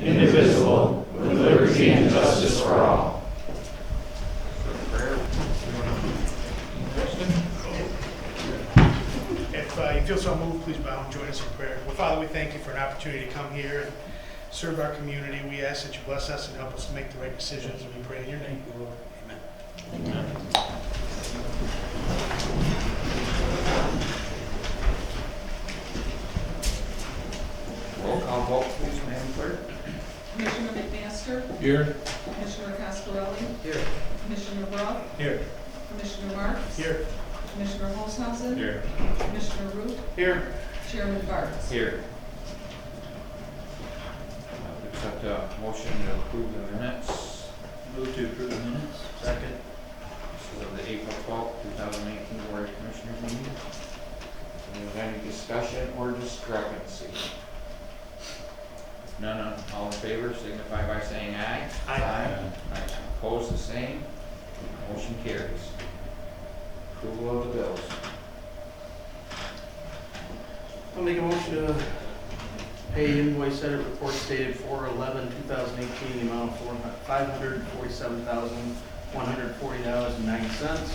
indivisible, with liberty and justice for all. If you feel so moved, please bow and join us in prayer. Well, Father, we thank you for an opportunity to come here and serve our community. We ask that you bless us and help us to make the right decisions, and we pray in your name, Lord. Amen. Roll call vote, please, Madam Clerk. Commissioner McMaster, Here. Commissioner Cascarelli, Here. Commissioner Brough, Here. Commissioner Marks, Here. Commissioner Holzhausen, Here. Commissioner Root, Here. Chairman Barnes. Here. Accept a motion to approve the minutes. Move to approve the minutes. Second. This is of the April 12th, 2018 Board of Commissioners meeting. Is there any discussion or discrepancy? None, all in favor signify by saying aye. Aye. Aye. Opposed, the same. Motion carries. Approval of the bills. I'll make a motion to pay invoice edit report dated 4/11/2018, the amount of $547,140.90.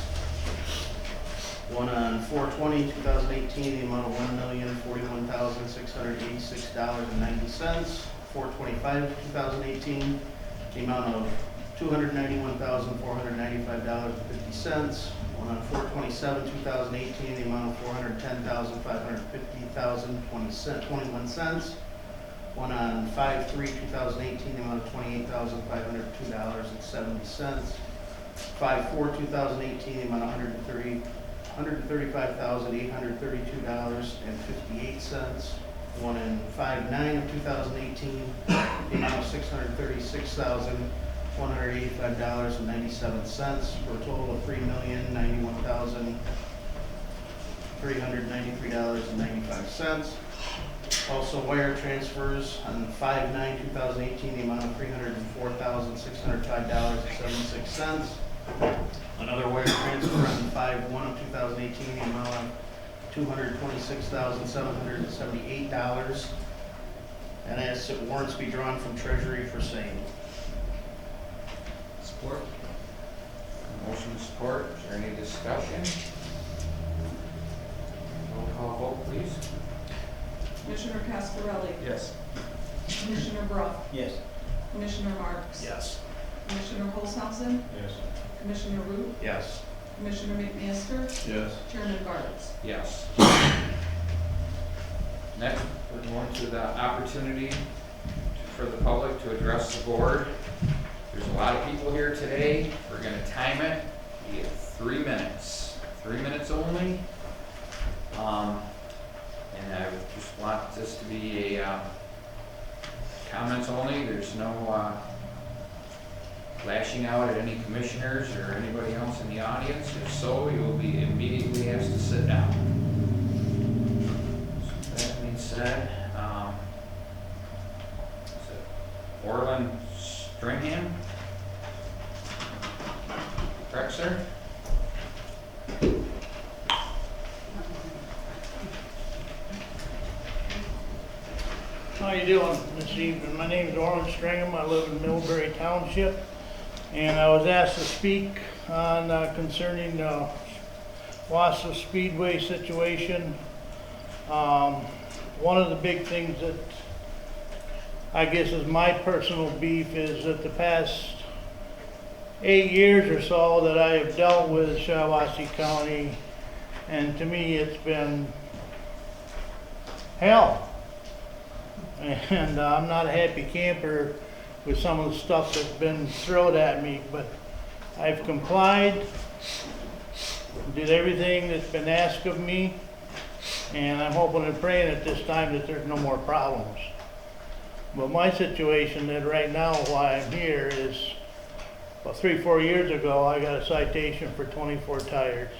One on 4/20/2018, the amount of $1,041,686.90. 4/25/2018, the amount of $291,495.50. One on 4/27/2018, the amount of $410,550.21. One on 5/3/2018, the amount of $28,502.70. 5/4/2018, the amount of $135,832.58. One in 5/9/2018, the amount of $636,185.97, for a total of $3,091,393.95. Also wire transfers on 5/9/2018, the amount of $304,605.76. Another wire transfer on 5/1/2018, the amount of $226,778. And ask that warrants be drawn from Treasury for same. Support. Motion support. Is there any discussion? Roll call vote, please. Commissioner Cascarelli, Yes. Commissioner Brough, Yes. Commissioner Marks, Yes. Commissioner Holzhausen, Yes. Commissioner Root, Yes. Commissioner McMaster, Yes. Chairman Barnes. Yes. Next, we're going to the opportunity for the public to address the board. There's a lot of people here today. We're going to time it. We have 3 minutes. 3 minutes only. And I just want this to be a comments only. There's no lashing out at any commissioners or anybody else in the audience. If so, you will be immediately asked to sit down. So that being said, is it Orland Stringham? Correct, sir? How you doing this evening? My name is Orland Stringham. I live in Millbury Township, and I was asked to speak on concerning the Shiawassee Speedway situation. One of the big things that I guess is my personal beef is that the past 8 years or so that I have dealt with Shiawassee County, and to me it's been hell. And I'm not a happy camper with some of the stuff that's been thrown at me, but I've complied, did everything that's been asked of me, and I'm hoping and praying at this time that there's no more problems. But my situation that right now why I'm here is, about 3-4 years ago, I got a citation for 24 tires.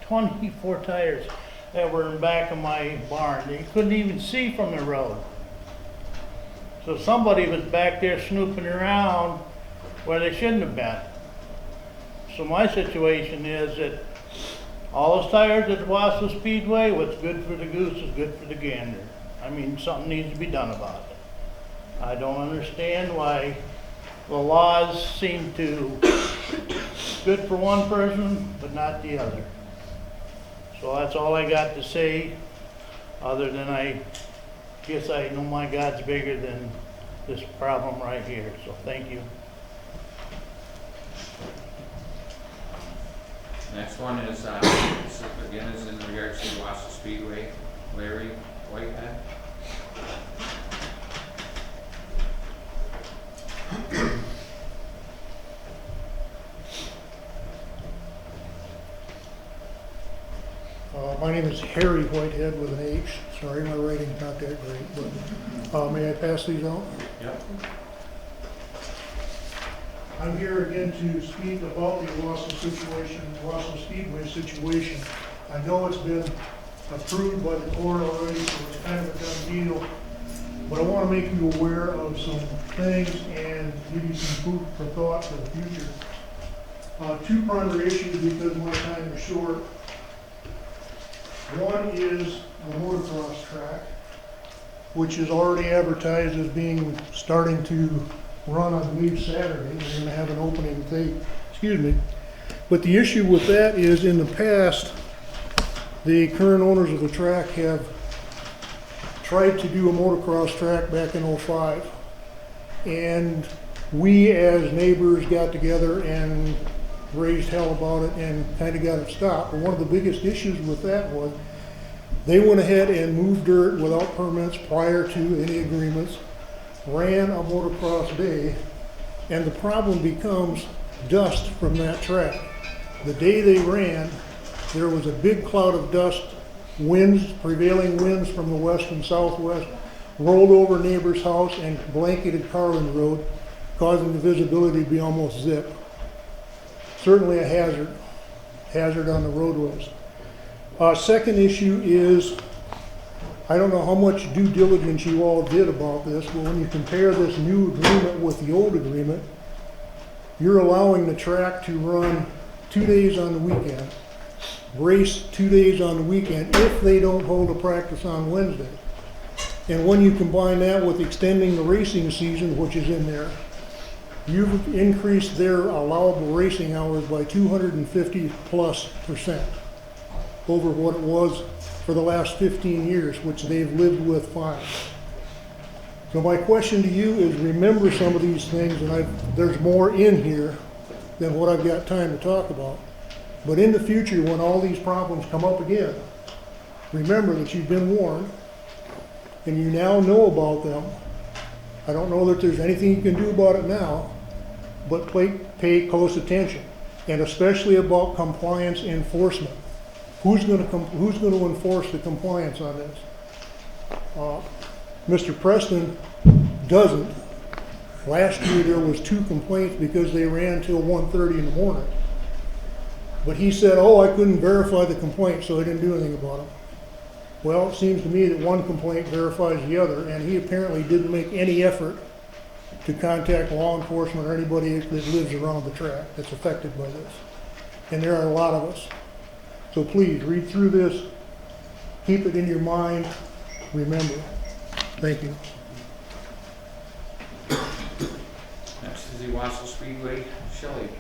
24 tires that were in the back of my barn. You couldn't even see from the road. So somebody was back there snooping around where they shouldn't have been. So my situation is that all those tires at the Shiawassee Speedway, what's good for the goose is good for the gander. I mean, something needs to be done about it. I don't understand why the laws seem to good for one person, but not the other. So that's all I got to say, other than I guess I know my God's bigger than this problem right here, so thank you. Next one is, this again is in regards to Shiawassee Speedway. Larry Whitehead. My name is Harry Whitehead with an H. Sorry, my writing's not that great, but may I pass these out? Yep. I'm here again to speak about the Shiawassee Speedway situation. I know it's been approved by the court already, so it's kind of a done deal. But I want to make you aware of some things and give you some food for thought for the future. Two primary issues because my time is short. One is the motocross track, which is already advertised as starting to run, I believe, Saturday. We're going to have an opening date, excuse me. But the issue with that is in the past, the current owners of the track have tried to do a motocross track back in '05. And we as neighbors got together and raised hell about it and kind of got it stopped. But one of the biggest issues with that was they went ahead and moved dirt without permits prior to any agreements, ran a motocross day, and the problem becomes dust from that track. The day they ran, there was a big cloud of dust, prevailing winds from the west and southwest, rolled over a neighbor's house and blanketed Carlin Road, causing the visibility to be almost zip. Certainly a hazard on the roadways. Second issue is, I don't know how much due diligence you all did about this, but when you compare this new agreement with the old agreement, you're allowing the track to run 2 days on the weekend, race 2 days on the weekend if they don't hold a practice on Wednesday. And when you combine that with extending the racing season, which is in there, you've increased their allowable racing hours by 250+% over what it was for the last 15 years, which they've lived with fine. So my question to you is, remember some of these things, and there's more in here than what I've got time to talk about. But in the future, when all these problems come up again, remember that you've been warned and you now know about them. I don't know that there's anything you can do about it now, but pay close attention, and especially about compliance enforcement. Who's going to enforce the compliance on this? Mr. Preston doesn't. Last year there was 2 complaints because they ran till 1:30 in the morning. But he said, oh, I couldn't verify the complaint, so I didn't do anything about it. Well, it seems to me that one complaint verifies the other, and he apparently didn't make any effort to contact law enforcement or anybody that lives around the track that's affected by this. And there are a lot of us. So please, read through this, keep it in your mind, remember. Thank you. Next is Shiawassee Speedway, Shelley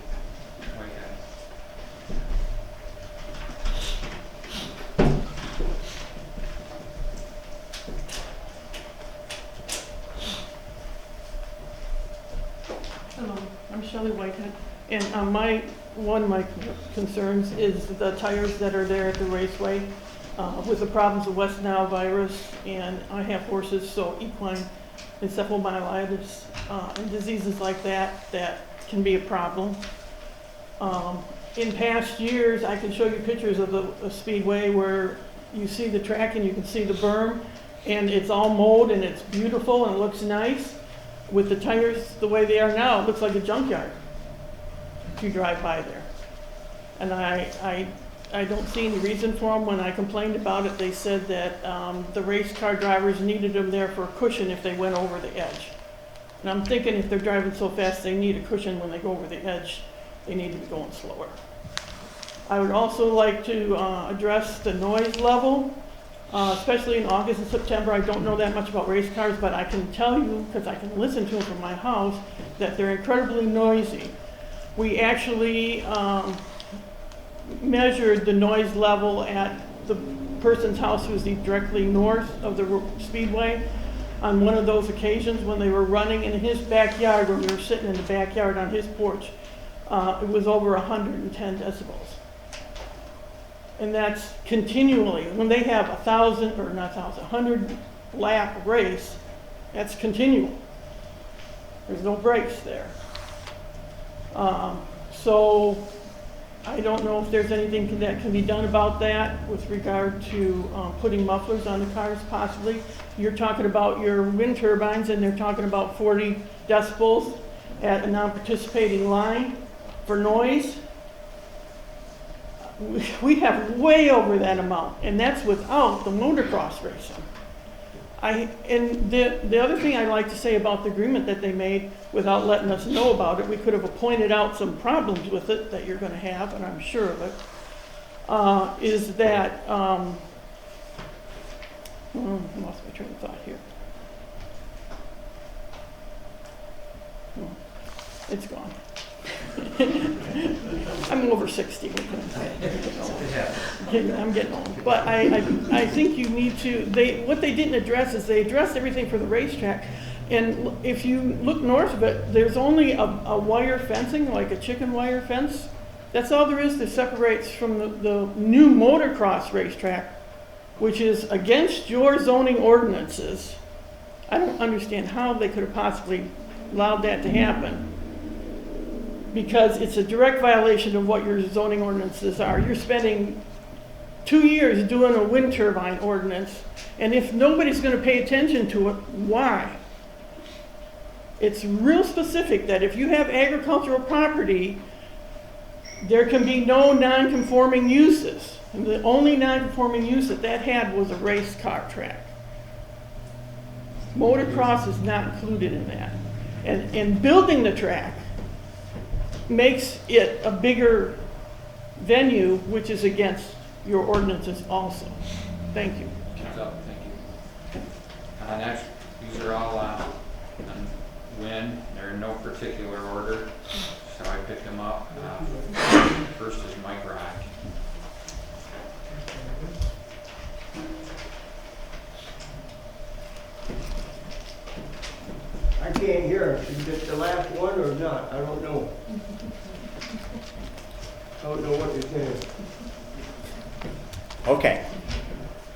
Whitehead. Hello, I'm Shelley Whitehead, and one of my concerns is the tires that are there at the raceway with the problems of West Nile virus, and I have horses, so equine encephalomyelitis and diseases like that can be a problem. In past years, I can show you pictures of the speedway where you see the track and you can see the berm, and it's all mowed and it's beautiful and it looks nice. With the tires the way they are now, it looks like a junkyard if you drive by there. And I don't see any reason for them. When I complained about it, they said that the race car drivers needed them there for a cushion if they went over the edge. And I'm thinking if they're driving so fast they need a cushion when they go over the edge, they need to be going slower. I would also like to address the noise level. especially in August and September. I don't know that much about race cars, but I can tell you, because I can listen to them from my house, that they're incredibly noisy. We actually measured the noise level at the person's house who's directly north of the speedway on one of those occasions when they were running in his backyard, when we were sitting in the backyard on his porch. It was over 110 decibels. And that's continually, when they have 100 lap race, that's continual. There's no brakes there. So I don't know if there's anything that can be done about that with regard to putting mufflers on the cars possibly. You're talking about your wind turbines and they're talking about 40 decibels at a non-participating line for noise. We have way over that amount, and that's without the motocross racing. And the other thing I'd like to say about the agreement that they made, without letting us know about it, we could have pointed out some problems with it that you're going to have, and I'm sure of it, is that, I lost my train of thought here. It's gone. I'm over 60. I'm getting old. But I think you need to, what they didn't address is they addressed everything for the racetrack. And if you look north of it, there's only a wire fencing, like a chicken wire fence. That's all there is that separates from the new motocross racetrack, which is against your zoning ordinances. I don't understand how they could have possibly allowed that to happen, because it's a direct violation of what your zoning ordinances are. You're spending 2 years doing a wind turbine ordinance, and if nobody's going to pay attention to it, why? It's real specific that if you have agricultural property, there can be no non-conforming uses. And the only non-conforming use that had was a race car track. Motocross is not included in that. And building the track makes it a bigger venue, which is against your ordinances also. Thank you. Time's up, thank you. Next, these are all on wind. They're in no particular order, so I picked them up. First is Mike Rock. I can't hear. Is it the last one or not? I don't know. I don't know what you're saying. Okay.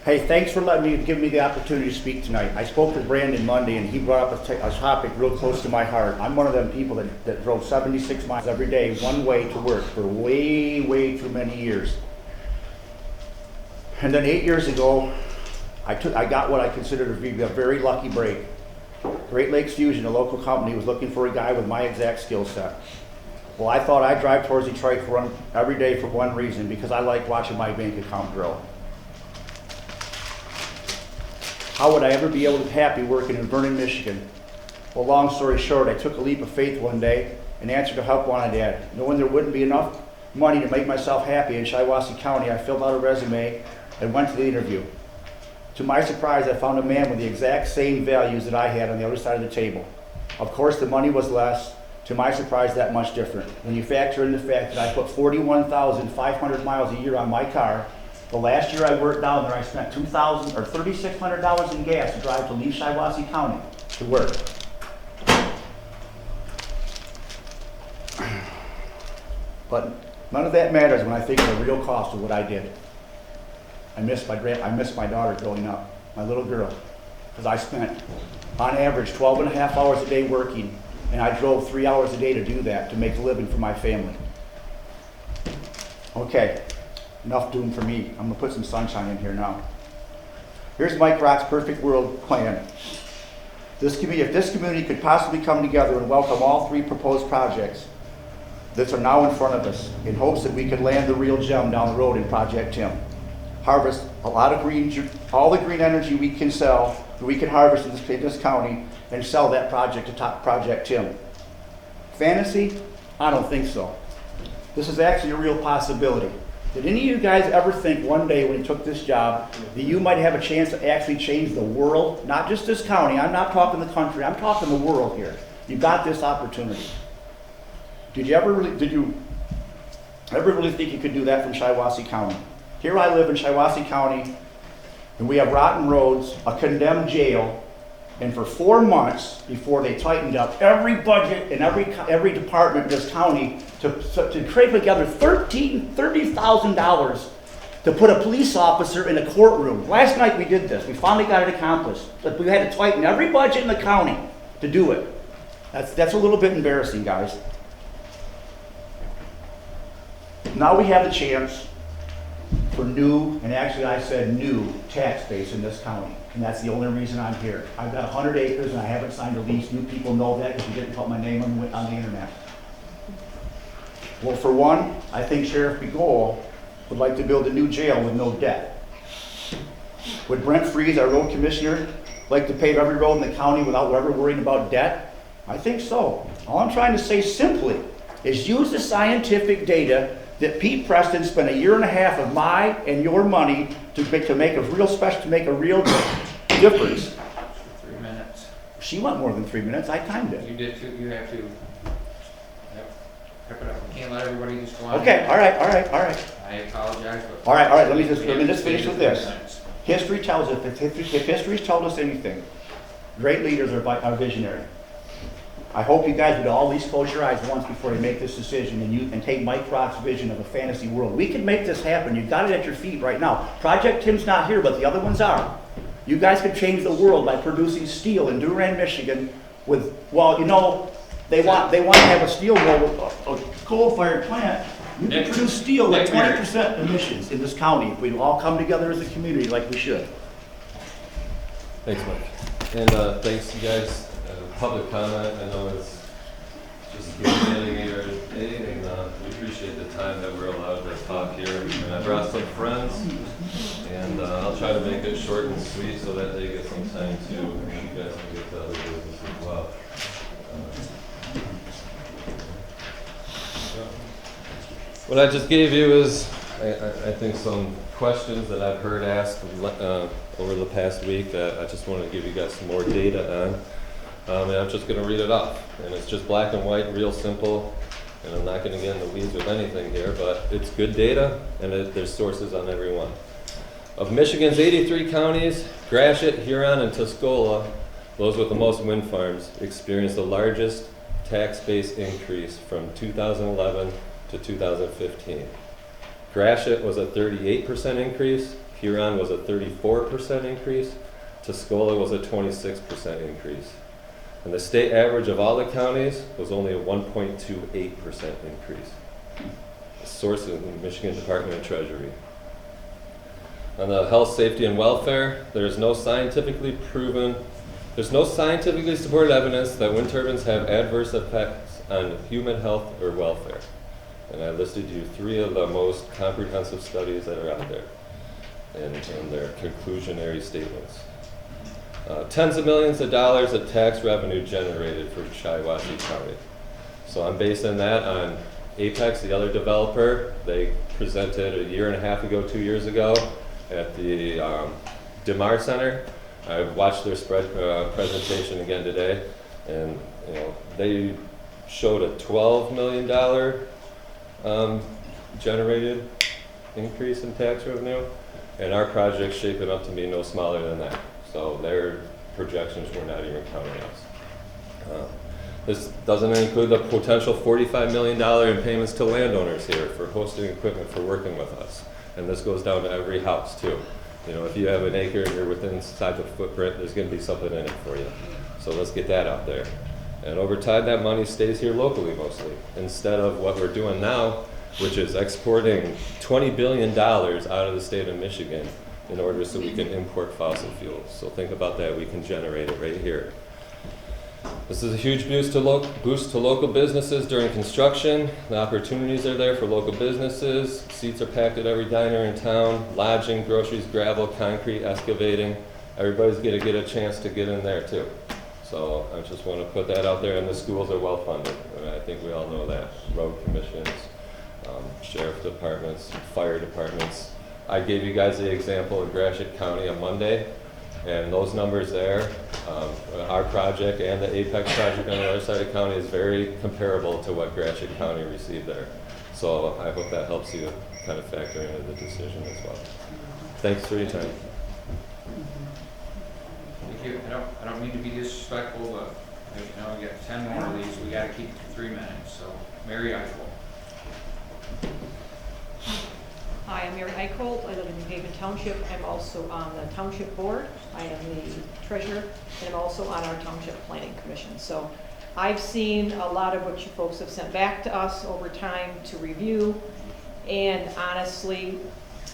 Hey, thanks for giving me the opportunity to speak tonight. I spoke with Brandon Monday, and he brought up a topic real close to my heart. I'm one of them people that drove 76 miles every day, one way to work for way, way too many years. And then 8 years ago, I got what I consider to be a very lucky break. Great Lakes Fusion, a local company, was looking for a guy with my exact skill set. Well, I thought I'd drive towards Detroit every day for one reason, because I like watching my bank account grow. How would I ever be able to be happy working in Vernon, Michigan? Well, long story short, I took a leap of faith one day and answered a help wanted ad. Knowing there wouldn't be enough money to make myself happy in Shiawassee County, I filled out a resume and went to the interview. To my surprise, I found a man with the exact same values that I had on the other side of the table. Of course, the money was less. To my surprise, that much different. When you factor in the fact that I put 41,500 miles a year on my car, the last year I worked down there, I spent $2,000 or $3,600 in gas to drive to leave Shiawassee County to work. But none of that matters when I think of the real cost of what I did. I miss my daughter growing up, my little girl, because I spent, on average, 12 and a half hours a day working, and I drove 3 hours a day to do that, to make a living for my family. Okay, enough doom for me. I'm gonna put some sunshine in here now. Here's Mike Rock's perfect world plan. If this community could possibly come together and welcome all three proposed projects that are now in front of us, in hopes that we could land the real gem down the road in Project Tim. Harvest a lot of all the green energy we can sell, that we can harvest in this county, and sell that project to top Project Tim. Fantasy? I don't think so. This is actually a real possibility. Did any of you guys ever think one day when you took this job that you might have a chance to actually change the world? Not just this county, I'm not talking the country, I'm talking the world here. You got this opportunity. Did you ever really think you could do that from Shiawassee County? Here I live in Shiawassee County, and we have rotten roads, a condemned jail, and for 4 months before they tightened up every budget in every department in this county to trade together $30,000 to put a police officer in a courtroom. Last night we did this. We finally got it accomplished. But we had to tighten every budget in the county to do it. That's a little bit embarrassing, guys. Now we have the chance for new, and actually I said new, tax base in this county. And that's the only reason I'm here. I've got 100 acres and I haven't signed a lease. You people know that because you didn't put my name on the internet. Well, for one, I think Sheriff Begole would like to build a new jail with no debt. Would Brent Freeze, our road commissioner, like to pave every road in the county without ever worrying about debt? I think so. All I'm trying to say simply is use the scientific data that Pete Preston spent 1.5 years of my and your money to make a real difference. 3 minutes. She went more than 3 minutes. I timed it. You did too, you have to. Yep. Wrap it up. We can't let everybody just go on. Okay, all right. I apologize, but. All right, let me just we have to finish stay with to 3 this. minutes. History tells us, if history's told us anything, great leaders are visionary. I hope you guys would all at least close your eyes once before you make this decision and take Mike Rock's vision of a fantasy world. We can make this happen. You've got it at your feet right now. Project Tim's not here, but the other ones are. You guys could change the world by producing steel in Durand, Michigan with, well, you know, they want to have a steel mill, a coal-fired plant. You can produce steel with 20% emissions in this county if we all come together as a community like we should. Thanks, Mike. And thanks, you guys. Public comment, I know it's just the beginning of your day, and we appreciate the time that we're allowed to talk here. And I brought some friends, and I'll try to make it short and sweet so that they get some time to, and you guys can get to other business as well. What I just gave you is, I think, some questions that I've heard asked over the past week that I just want to give you guys some more data on. And I'm just going to read it off. And it's just black and white, real simple. And I'm not going to get in the weeds with anything here, but it's good data, and there's sources on every one. Of Michigan's 83 counties, Gratiot, Huron, and Tuscola, those with the most wind farms, experienced the largest tax base increase from 2011 to 2015. Gratiot was a 38% increase, Huron was a 34% increase, Tuscola was a 26% increase. And the state average of all the counties was only a 1.28% increase. The source is the Michigan Department of Treasury. On the health, safety, and welfare, there's no scientifically supported evidence that wind turbines have adverse effects on human health or welfare. And I listed you 3 of the most comprehensive studies that are out there and their conclusionary statements. Tens of millions of dollars of tax revenue generated for Shiawassee County. So I'm basing that on Apex, the other developer. They presented 1.5 years ago, 2 years ago at the DeMar Center. I watched their presentation again today, and they showed a $12 million generated increase in tax revenue, and our project's shaping up to be no smaller than that. So their projections were not even counting us. This doesn't include the potential $45 million in payments to landowners here for hosting equipment for working with us. And this goes down to every house too. If you have an acre and you're within inside the footprint, there's going to be something in it for you. So let's get that out there. And over time, that money stays here locally mostly, instead of what we're doing now, which is exporting $20 billion out of the state of Michigan in order so we can import fossil fuels. So think about that. We can generate it right here. This is a huge boost to local businesses during construction. The opportunities are there for local businesses. Seats are packed at every diner in town. Lodging, groceries, gravel, concrete, excavating. Everybody's going to get a chance to get in there too. So I just want to put that out there, and the schools are well funded. And I think we all know that. Road commissions, sheriff departments, fire departments. I gave you guys the example of Gratiot County on Monday, and those numbers there, our project and the Apex project on the other side of the county is very comparable to what Gratiot County received there. So I hope that helps you kind of factor into the decision as well. Thanks for your time. Thank you. I don't mean to be disrespectful, but we got 10 more of these. We gotta keep it to 3 minutes. So, Mary Eichel. Hi, I'm Mary Eichholt. I live in New Haven Township. I'm also on the Township Board. I am the treasurer, and I'm also on our Township Planning Commission. So I've seen a lot of what you folks have sent back to us over time to review. And honestly,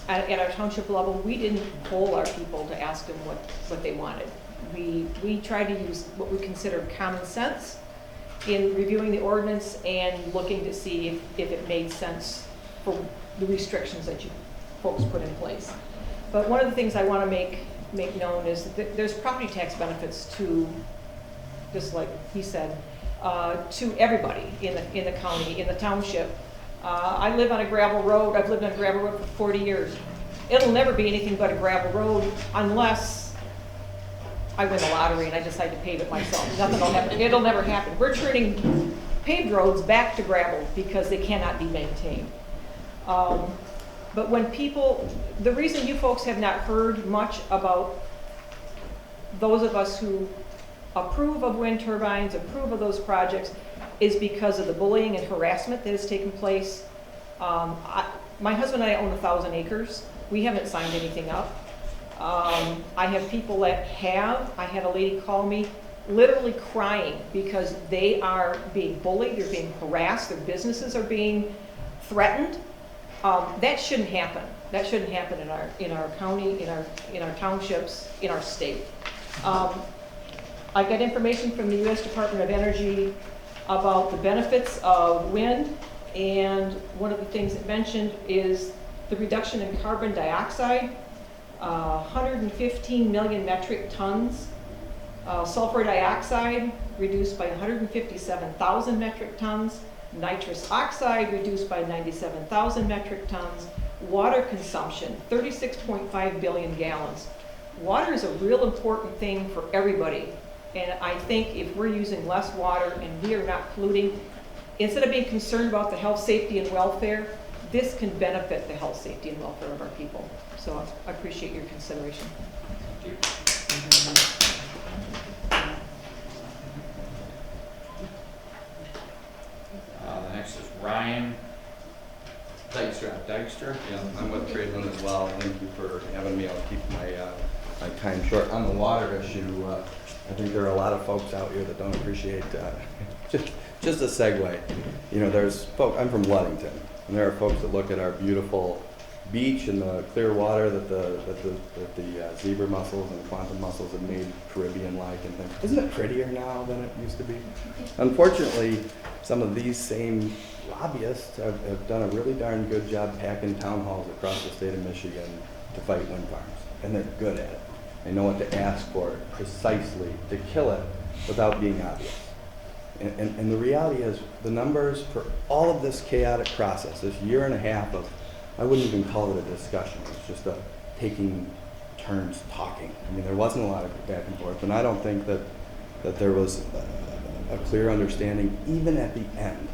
at our township level, we didn't poll our people to ask them what they wanted. We tried to use what we consider common sense in reviewing the ordinance and looking to see if it made sense for the restrictions that you folks put in place. But one of the things I want to make known is that there's property tax benefits to, just like he said, to everybody in the county, in the township. I live on a gravel road. I've lived on a gravel road for 40 years. It'll never be anything but a gravel road unless I win the lottery and I decide to pave it myself. Nothing will happen. It'll never happen. We're turning paved roads back to gravel because they cannot be maintained. But when people, the reason you folks have not heard much about those of us who approve of wind turbines, approve of those projects, is because of the bullying and harassment that has taken place. My husband and I own 1,000 acres. We haven't signed anything up. I have people that have. I had a lady call me literally crying because they are being bullied, they're being harassed, their businesses are being threatened. That shouldn't happen. That shouldn't happen in our county, in our townships, in our state. I got information from the U.S. Department of Energy about the benefits of wind, and one of the things it mentioned is the reduction in carbon dioxide, 115 million metric tons. Sulfur dioxide reduced by 157,000 metric tons. Nitrous oxide reduced by 97,000 metric tons. Water consumption, 36.5 billion gallons. Water is a real important thing for everybody. And I think if we're using less water and we are not polluting, instead of being concerned about the health, safety, and welfare, this can benefit the health, safety, and welfare of our people. So I appreciate your consideration. Thank you. The next is Ryan Dykstra. Yeah, I'm with Tradeland as well. Thank you for having me. I'll keep my time short. On the water issue, I think there are a lot of folks out here that don't appreciate, just a segue. You know, there's folks, I'm from Ludington, and there are folks that look at our beautiful beach and the clear water that the zebra mussels and quantum mussels have made Caribbean-like and things. Isn't it prettier now than it used to be? Unfortunately, some of these same lobbyists have done a really darn good job packing town halls across the state of Michigan to fight wind farms, and they're good at it. They know what to ask for precisely to kill it without being obvious. And the reality is, the numbers for all of this chaotic process, this year and a half of, I wouldn't even call it a discussion, it's just a taking turns talking. I mean, there wasn't a lot of back and forth, and I don't think that there was a clear understanding, even at the end,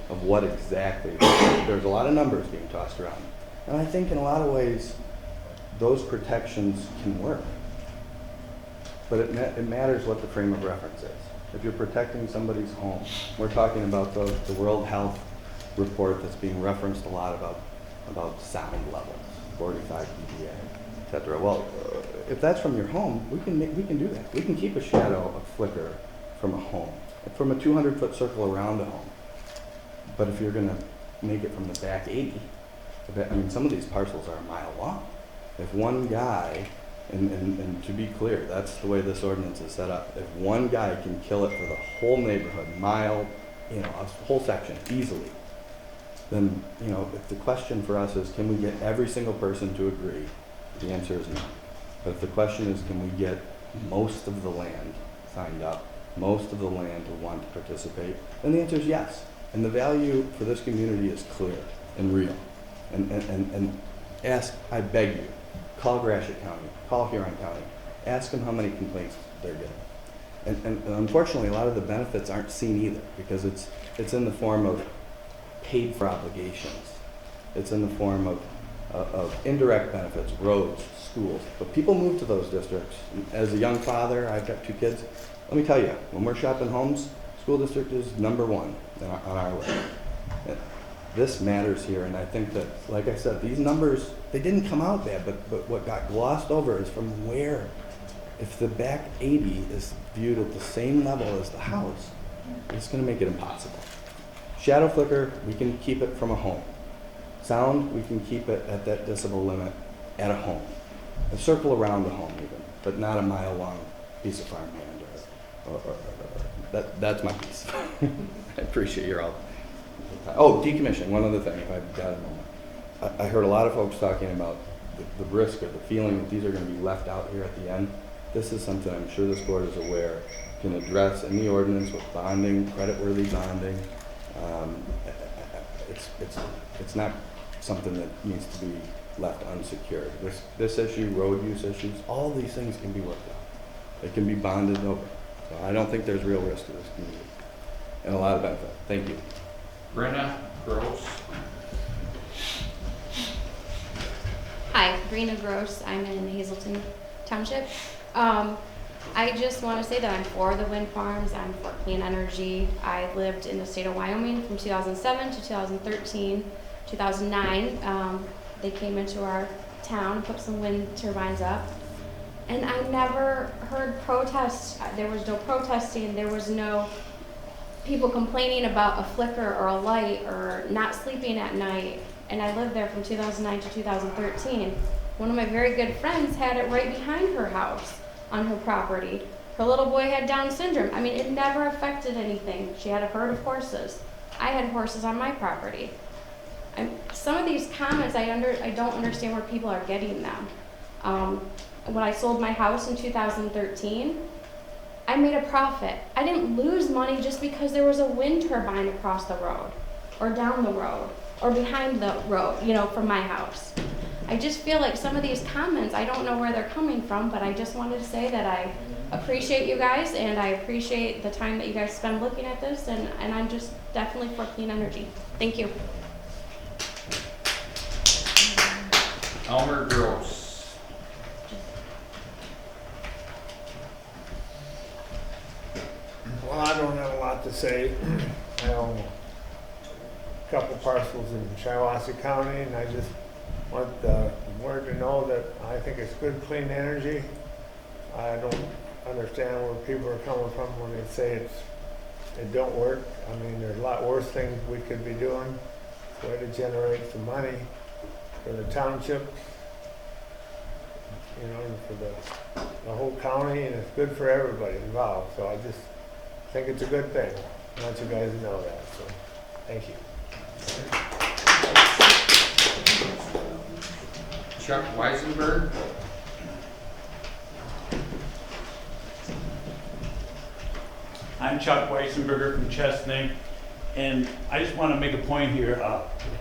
of what exactly, there's a lot of numbers being tossed around. And I think in a lot of ways, those protections can work. But it matters what the frame of reference is. If you're protecting somebody's home, we're talking about the World Health report that's being referenced a lot about sound levels, 45 dBA, et cetera. Well, if that's from your home, we can do that. We can keep a shadow, a flicker from a home, from a 200-foot circle around a home. But if you're gonna make it from the back 80, I mean, some of these parcels are a mile long. If one guy, and to be clear, that's the way this ordinance is set up. If one guy can kill it for the whole neighborhood, mile, a whole section, easily, then, if the question for us is, can we get every single person to agree? The answer is no. But if the question is, can we get most of the land signed up, most of the land to want to participate, then the answer is yes. And the value for this community is clear. and real. And ask, I beg you, call Gratiot County, call Huron County, ask them how many complaints they're getting. And unfortunately, a lot of the benefits aren't seen either, because it's in the form of paid for obligations. It's in the form of indirect benefits, roads, schools. But people move to those districts. As a young father, I've got 2 kids. Let me tell you, when we're shopping homes, school district is number 1 on our list. This matters here, and I think that, like I said, these numbers, they didn't come out bad, but what got glossed over is from where. If the back 80 is viewed at the same level as the house, it's going to make it impossible. Shadow flicker, we can keep it from a home. Sound, we can keep it at that decibel limit at a home. A circle around the home even, but not a mile-long piece of farmland. That's my piece. I appreciate your help. Oh, decommission, one other thing, if I've got a moment. I heard a lot of folks talking about the risk or the feeling that these are going to be left out here at the end. This is something I'm sure this board is aware can address in the ordinance with bonding, creditworthy bonding. It's not something that needs to be left unsecured. This issue, road use issues, all these things can be worked out. They can be bonded over. So I don't think there's real risk to this community and a lot of benefit. Thank you. Brenna Gross. Hi, Brina Gross. I'm in Hazelton Township. I just want to say that I'm for the wind farms. I'm for clean energy. I lived in the state of Wyoming from 2007 to 2013. 2009, they came into our town and put some wind turbines up. And I never heard protests. There was no protesting. There was no people complaining about a flicker or a light or not sleeping at night. And I lived there from 2009 to 2013. One of my very good friends had it right behind her house on her property. Her little boy had Down syndrome. I mean, it never affected anything. She had a herd of horses. I had horses on my property. Some of these comments, I don't understand where people are getting them. When I sold my house in 2013, I made a profit. I didn't lose money just because there was a wind turbine across the road or down the road or behind the road, from my house. I just feel like some of these comments, I don't know where they're coming from, but I just wanted to say that I appreciate you guys and I appreciate the time that you guys spend looking at this, and I'm just definitely for clean energy. Thank you. Elmer Gross. Well, I don't have a lot to say. I own a couple parcels in Shiawassee County, and I just want the board to know that I think it's good, clean energy. I don't understand where people are coming from when they say it don't work. I mean, there's a lot worse things we could be doing. It's a way to generate some money for the township, and for the whole county, and it's good for everybody involved. So I just think it's a good thing. I want you guys to know that. So, thank you. Chuck Weisenberg. I'm Chuck Weisenberger from Chestnut, and I just want to make a point here.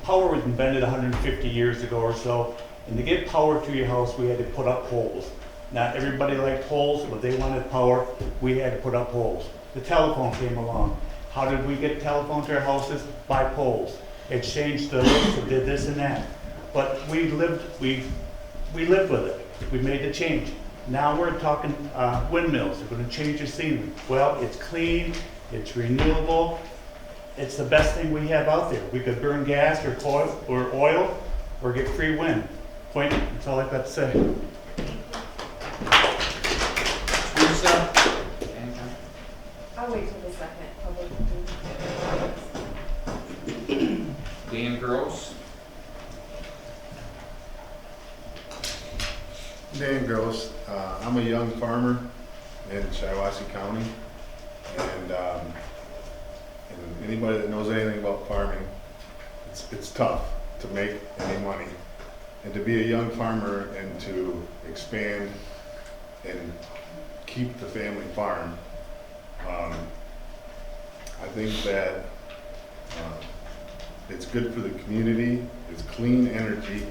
Power was invented 150 years ago or so, and to get power to your house, we had to put up poles. Not everybody liked poles, but they wanted power, we had to put up poles. The telephone came along. How did we get telephone to our houses? By poles. It changed the list, it did this and that. But we lived with it. We made the change. Now we're talking windmills. They're going to change the scenery. Well, it's clean, it's renewable. It's the best thing we have out there. We could burn gas or oil or get free wind. Point. That's all I've got to say. Teresa. I'll wait till the second public. Dan Gross. Dan Gross. I'm a young farmer in Shiawassee County, and anybody that knows anything about farming, it's tough to make any money. And to be a young farmer and to expand and keep the family farm, I think that It's good for the community. It's clean energy.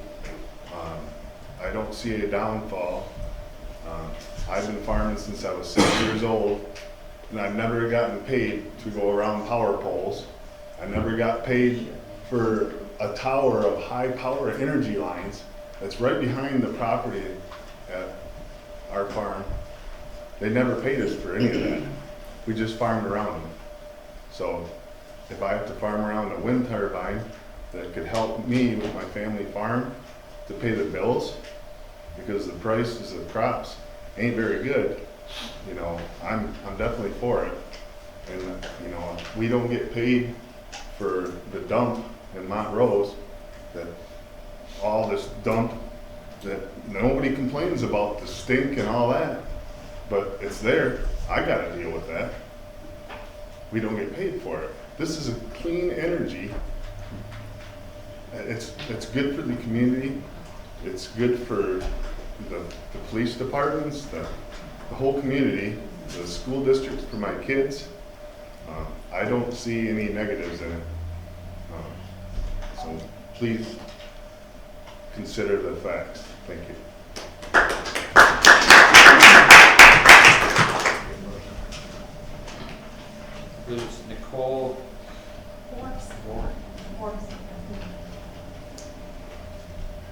I don't see a downfall. I've been farming since I was 6 years old, and I've never gotten paid to go around power poles. I never got paid for a tower of high power energy lines that's right behind the property at our farm. They never paid us for any of that. We just farmed around them. So if I have to farm around a wind turbine that could help me with my family farm to pay the bills, because the prices of crops ain't very good, you know, I'm definitely for it. And you know, we don't get paid for the dump in Montrose, that all this dump that nobody complains about, the stink and all that, but it's there. I gotta deal with that. We don't get paid for it. This is a clean energy. It's good for the community. It's good for the police departments, the whole community, the school districts for my kids. I don't see any negatives in it. So please consider the facts. Thank you. Who's Nicole?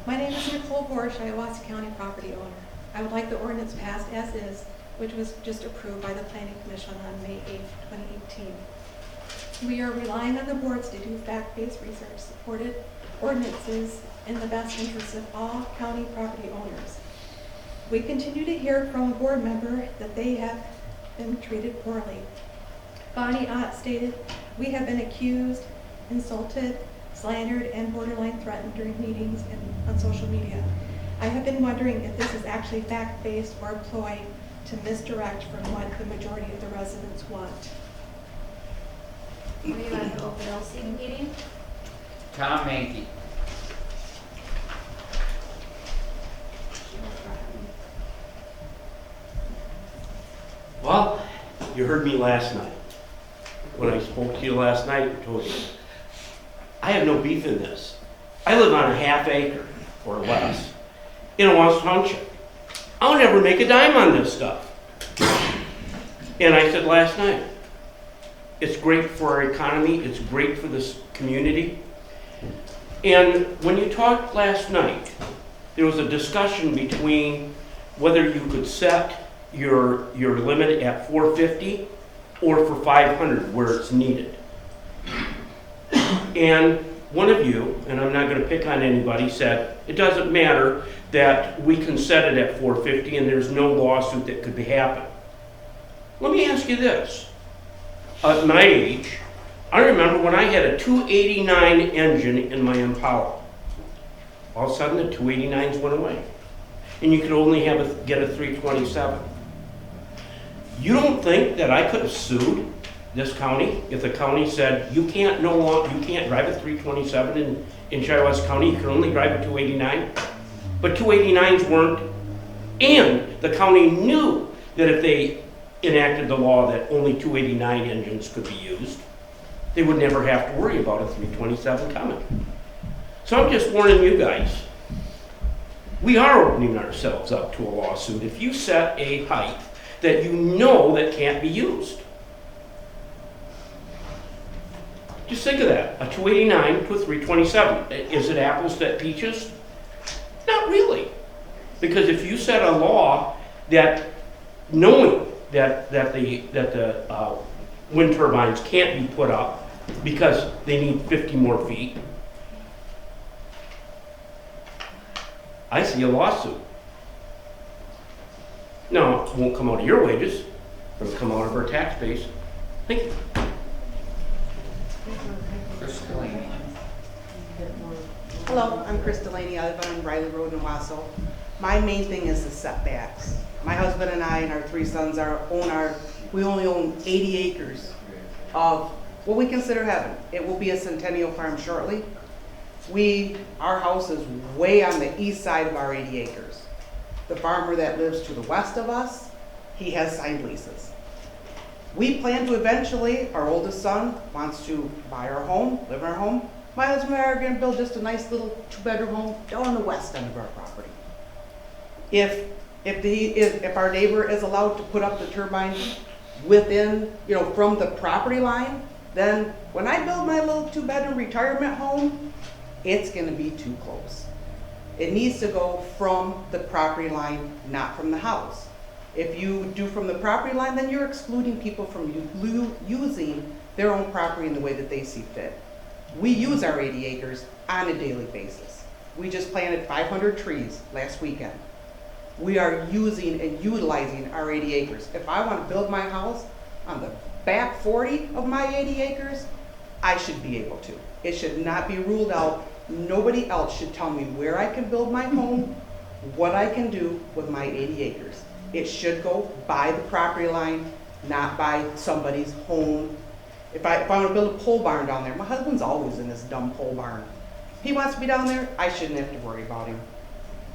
My name is Nicole Borsch, Shiawassee County property owner. I would like the ordinance passed as is, which was just approved by the Planning Commission on May 8th, 2018. We are relying on the boards to do fact-based research, supported ordinances in the best interest of all county property owners. We continue to hear from a board member that they have been treated poorly. Bonnie Ott stated, "We have been accused, insulted, slandered, and borderline threatened during meetings and on social media. I have been wondering if this is actually fact-based or a ploy to misdirect from what the majority of the residents want." Are you at the open LC meeting? Tom Mankey. Well, you heard me last night. When I spoke to you last night, I told you, I have no beef in this. I live on a half acre or less in Shiawassee Township. I'll never make a dime on this stuff. And I said last night, it's great for our economy, it's great for this community. And when you talked last night, there was a discussion between whether you could set your limit at 450 or for 500 where it's needed. And one of you, and I'm not going to pick on anybody, said it doesn't matter that we can set it at 450 and there's no lawsuit that could happen. Let me ask you this. At my age, I remember when I had a 289 engine in my Impala. All of a sudden the 289s went away. And you could only get a 327. You don't think that I could have sued this county if the county said you can't drive a 327 in Shiawassee County, you can only drive a 289? But 289s weren't, and the county knew that if they enacted the law that only 289 engines could be used, they would never have to worry about a 327 coming. So I'm just warning you guys, we are opening ourselves up to a lawsuit if you set a height that you know that can't be used. Just think of that, a 289 to a 327. Is it apples to peaches? Not really. Because if you set a law that, knowing that the wind turbines can't be put up because they need 50 more feet, I see a lawsuit. No, it won't come out of your wages, it'll come out of our tax base. Thank you. Chris Delaney. Hello, I'm Chris Delaney. I live on Riley Road in Wasso. My main thing is the setbacks. My husband and I and our 3 sons we only own 80 acres of what we consider heaven. It will be a centennial farm shortly. Our house is way on the east side of our 80 acres. The farmer that lives to the west of us, he has signed leases. We plan to eventually, our oldest son wants to buy our home, live in our home, My husband and I are gonna build just a nice little 2-bedroom home down on the west end of our property. If our neighbor is allowed to put up the turbine within, from the property line, then when I build my little 2-bedroom retirement home, it's gonna be too close. It needs to go from the property line, not from the house. If you do from the property line, then you're excluding people from using their own property in the way that they see fit. We use our 80 acres on a daily basis. We just planted 500 trees last weekend. We are using and utilizing our 80 acres. If I want to build my house on the back 40 of my 80 acres, I should be able to. It should not be ruled out. Nobody else should tell me where I can build my home, what I can do with my 80 acres. It should go by the property line, not by somebody's home. If I want to build a pole barn down there, my husband's always in this dumb pole barn. If he wants to be down there, I shouldn't have to worry about him.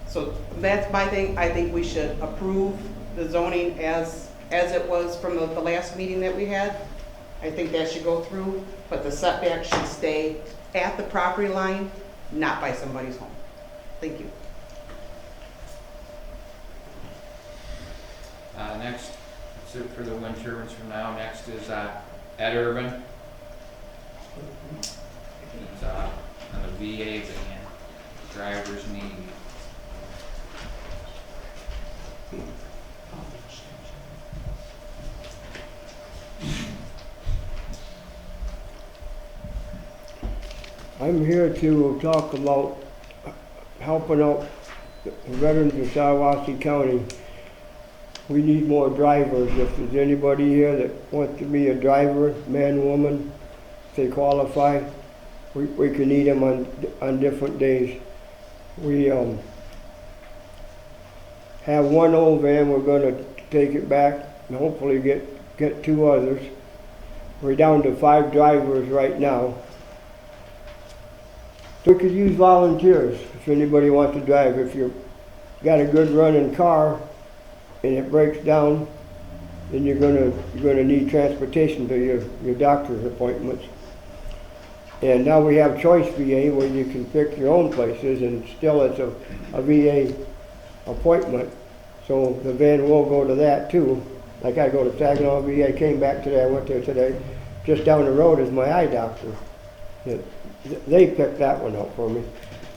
So that's my thing. I think we should approve the zoning as it was from the last meeting that we had. I think that should go through, but the setback should stay at the property line, not by somebody's home. Thank you. Next, that's it for the wind turbines for now. Next is Ed Urban. He's on the VA van, driver's need. I'm here to talk about helping out the veterans of Shiawassee County. We need more drivers. If there's anybody here that wants to be a driver, man, woman, if they qualify, we can need them on different days. We have one old van. We're going to take it back and hopefully get 2 others. We're down to 5 drivers right now. We could use volunteers if anybody wants to drive. If you've got a good running car and it breaks down, then you're gonna need transportation to your doctor's appointments. And now we have Choice VA where you can pick your own places, and still it's a VA appointment. So the van will go to that too. Like I go to Saginaw VA, came back today, I went there today. Just down the road is my eye doctor. They picked that one up for me.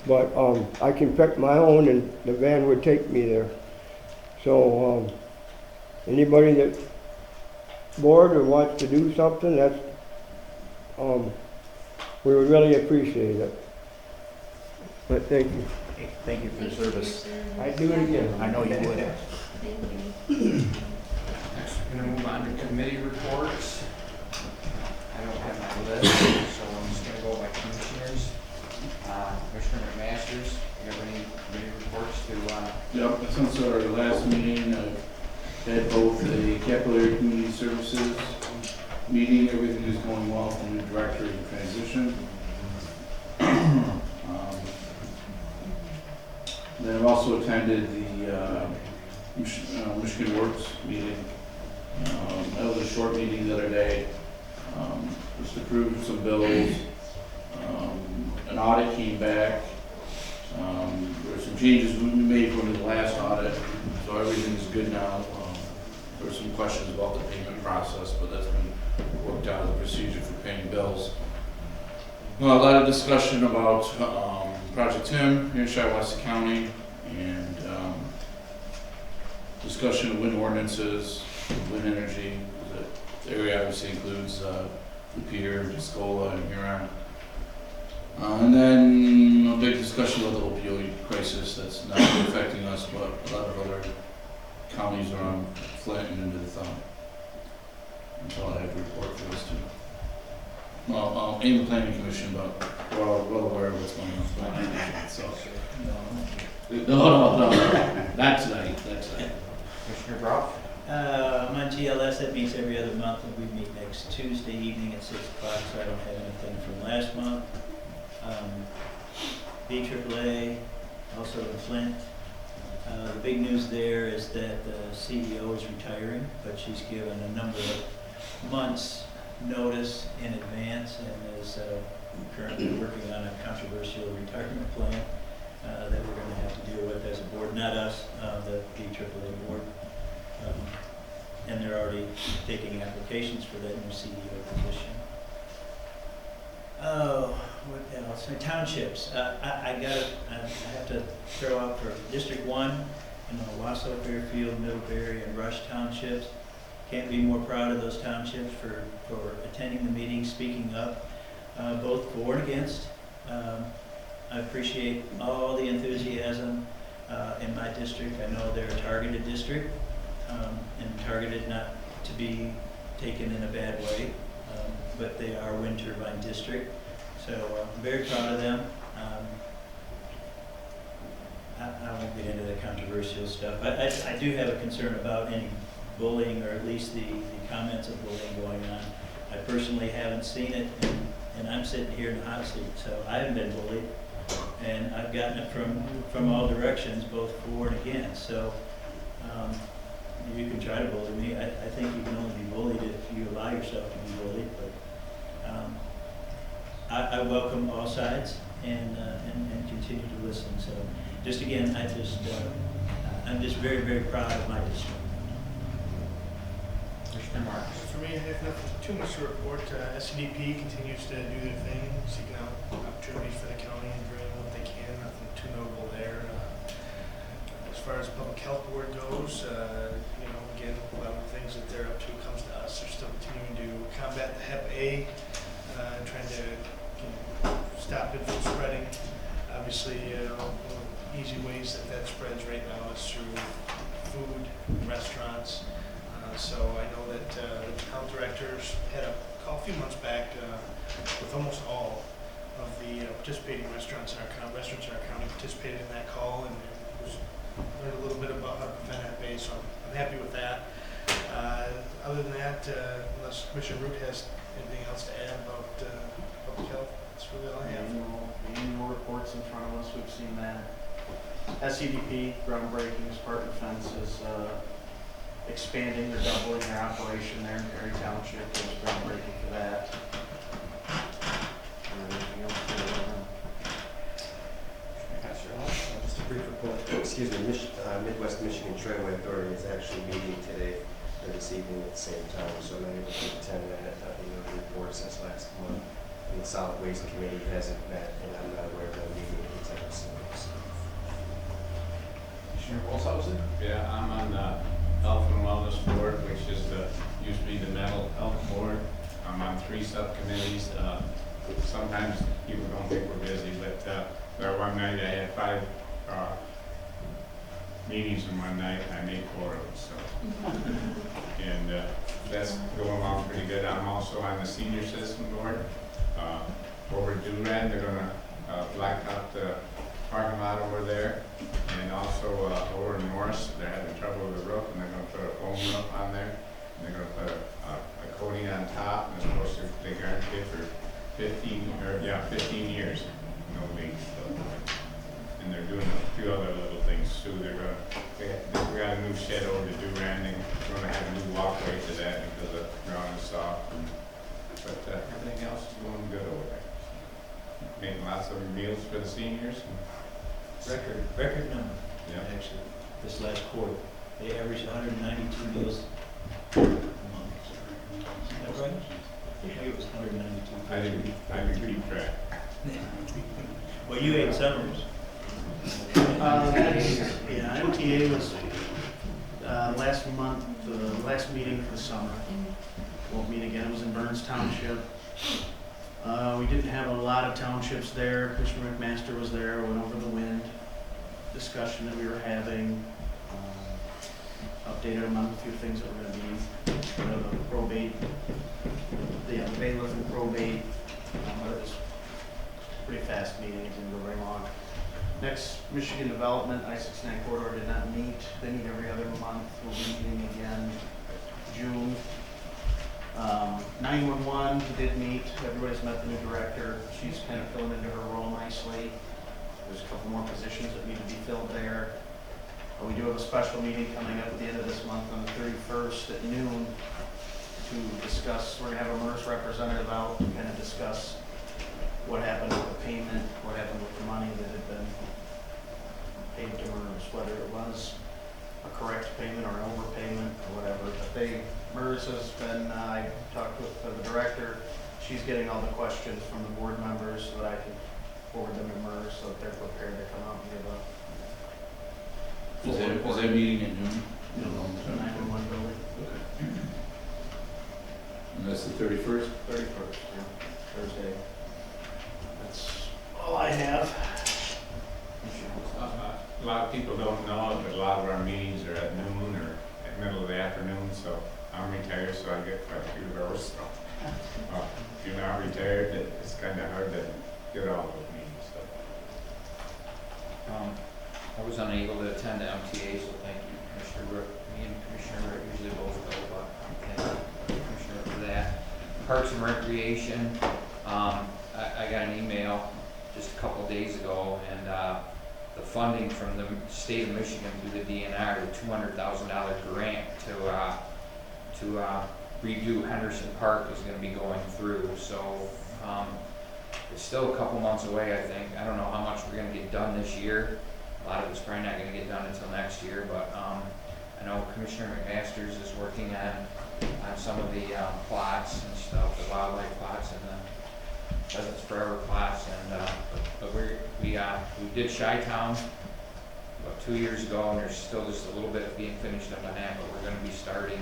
But I can pick my own and the van would take me there. So anybody that's bored or wants to do something, that's we would really appreciate it. But thank you. Thank you for your service. I'd do it again. I know you would. Thank you. Next, we're going to move on to committee reports. I don't have my list, so I'm just going to go by commissioners. Commissioner McMasters, do you have any committee reports to? Yep, since our last meeting, I've had both a capillary community services meeting. Everything is going well from the director of transition. Then I've also attended the Michigan Works meeting. That was a short meeting the other day. Just approved some bills. An audit came back. There were some changes we made from the last audit, so everything's good now. There were some questions about the payment process, but that's been worked out, the procedure for paying bills. A lot of discussion about Project Tim here in Shiawassee County, and discussion of wind ordinances, wind energy. The area obviously includes Lapeer, Tuscola, and Huron. And then a big discussion about the opioid crisis that's not only affecting us, but a lot of other counties around Flint and into the Thumb. That's all I have to report for this too. Well, in the planning commission, but we're all well aware of what's going on. So, no, not tonight. Commissioner Brough? I'm on GLS, that meets every other month, and we meet next Tuesday evening at 6 o'clock, so I don't have anything from last month. BAAA, also in Flint. The big news there is that the CEO is retiring, but she's given a number of months notice in advance and is currently working on a controversial retirement plan that we're going to have to deal with as a board, not us, the AAA board. And they're already taking applications for that new CEO position. Oh, what else? Townships. I have to throw out for District 1, Wausau, Fairfield, Middlebury, and Rush Townships. Can't be more proud of those townships for attending the meeting, speaking up, both for and against. I appreciate all the enthusiasm in my district. I know they're a targeted district, and targeted not to be taken in a bad way, but they are a wind turbine district. So I'm very proud of them. I won't get into the controversial stuff. I do have a concern about any bullying, or at least the comments of bullying going on. I personally haven't seen it, and I'm sitting here in the hot seat, so I haven't been bullied. And I've gotten it from all directions, both for and against. So you can try to bully me. I think you can only be bullied if you allow yourself to be bullied. But I welcome all sides and continue to listen. So just again, I'm just very, very proud of my district. For me, I have nothing too much to report. SCDP continues to do their thing, seeking out opportunities for the county and doing what they can. Nothing too notable there. As far as public health board goes, again, a lot of the things that they're up to comes to us. They're still continuing to combat the Hep A, trying to stop it from spreading. Obviously, one of the easy ways that spreads right now is through food, restaurants. So I know that the health directors had a call a few months back with almost all of the participating restaurants in our county. Restaurants in our county participated in that call and learned a little bit about how to prevent FA. So I'm happy with that. Other than that, unless Commissioner Root has anything else to add about public health, that's really all I have. The annual reports in front of us, we've seen that. SCDP, groundbreaking, Spartan Fence is expanding or doubling their operation there in Perry Township. There's groundbreaking for that. Anything else Just a brief report. Excuse me, Midwest Michigan Trailway Authority is actually meeting today or this evening at the same time, so I'm not able to attend that. The report since last month. And the Solid Waste Committee hasn't met, and I'm not aware of them meeting anytime soon. Commissioner Olshausen? Yeah, I'm on the Health and Wellness Board, which is used to be the Mental Health Board. I'm on 3 subcommittees. Sometimes people don't think we're busy, but there one night I had 5 meetings in one night. I made 4 of them, so. And that's going along pretty good. I'm also on the Senior Citizen Board. Over at Durand, they're going to black out the parking lot over there. And also over in Morris, they're having trouble with the roof, and they're going to put a foam roof on there. And they're going to put a coating on top, and it's supposed to, they guarantee it for 15 years, no leaks. So. And they're doing a few other little things too. They got a new shed over to Durand, and they're going to have a new walkway to that because the ground is soft. But everything else is going good over there. Making lots of meals for the seniors. Record number. Yeah. Actually, this last quarter, they averaged 192 meals a month. Is that right? I think it was 192. I didn't keep track. Well, you ate summers. MTA was last month, the last meeting for the summer. Won't meet again. It was in Burns Township. We didn't have a lot of townships there. Commissioner McMaster was there. Went over the wind discussion that we were having. Updated them on a few things that were going to be the probate, the bailiff and probate. But it was a pretty fast meeting. It didn't go very long. Next, Michigan Development, I-69 corridor did not meet. They meet every other month. We'll be meeting again June. 911 did meet. Everybody's met the new director. She's kind of filling into her role nicely. There's a couple more positions that need to be filled there. We do have a special meeting coming up at the end of this month on the 31st at noon to discuss, we're gonna have a MERS representative out and kind of discuss what happened with the payment, what happened with the money that had been paid to MERS, whether it was a correct payment or an overpayment or whatever. But MERS has been, I talked with the director, she's getting all the questions from the board members so that I can forward them to MERS so that they're prepared to come out and give a Is that meeting at noon? the 911 building. Okay. And that's the 31st? 31st, yeah, Thursday. That's all I have. A lot of people don't know, but a lot of our meetings are at noon or at middle of the afternoon, so I'm retired, so I get quite a few of those. So, if you're not retired, it's kind of hard to get all those meetings. So. I was unable to attend the MTA, so thank you, Commissioner Rook. Me and Commissioner Rook usually both go, but thank you, Commissioner, for that. Parks and Recreation, I got an email just a couple days ago, and the funding from the state of Michigan through the DNR, the $200,000 grant to redo Henderson Park is going to be going through. So it's still a couple months away, I think. I don't know how much we're going to get done this year. A lot of it's probably not going to get done until next year, but I know Commissioner McMasters is working on some of the plots and stuff, the wildlife plots and the Pheasants Forever plots, and but we did Chi-Town about 2 years ago, and there's still just a little bit being finished up on that, but we're going to be starting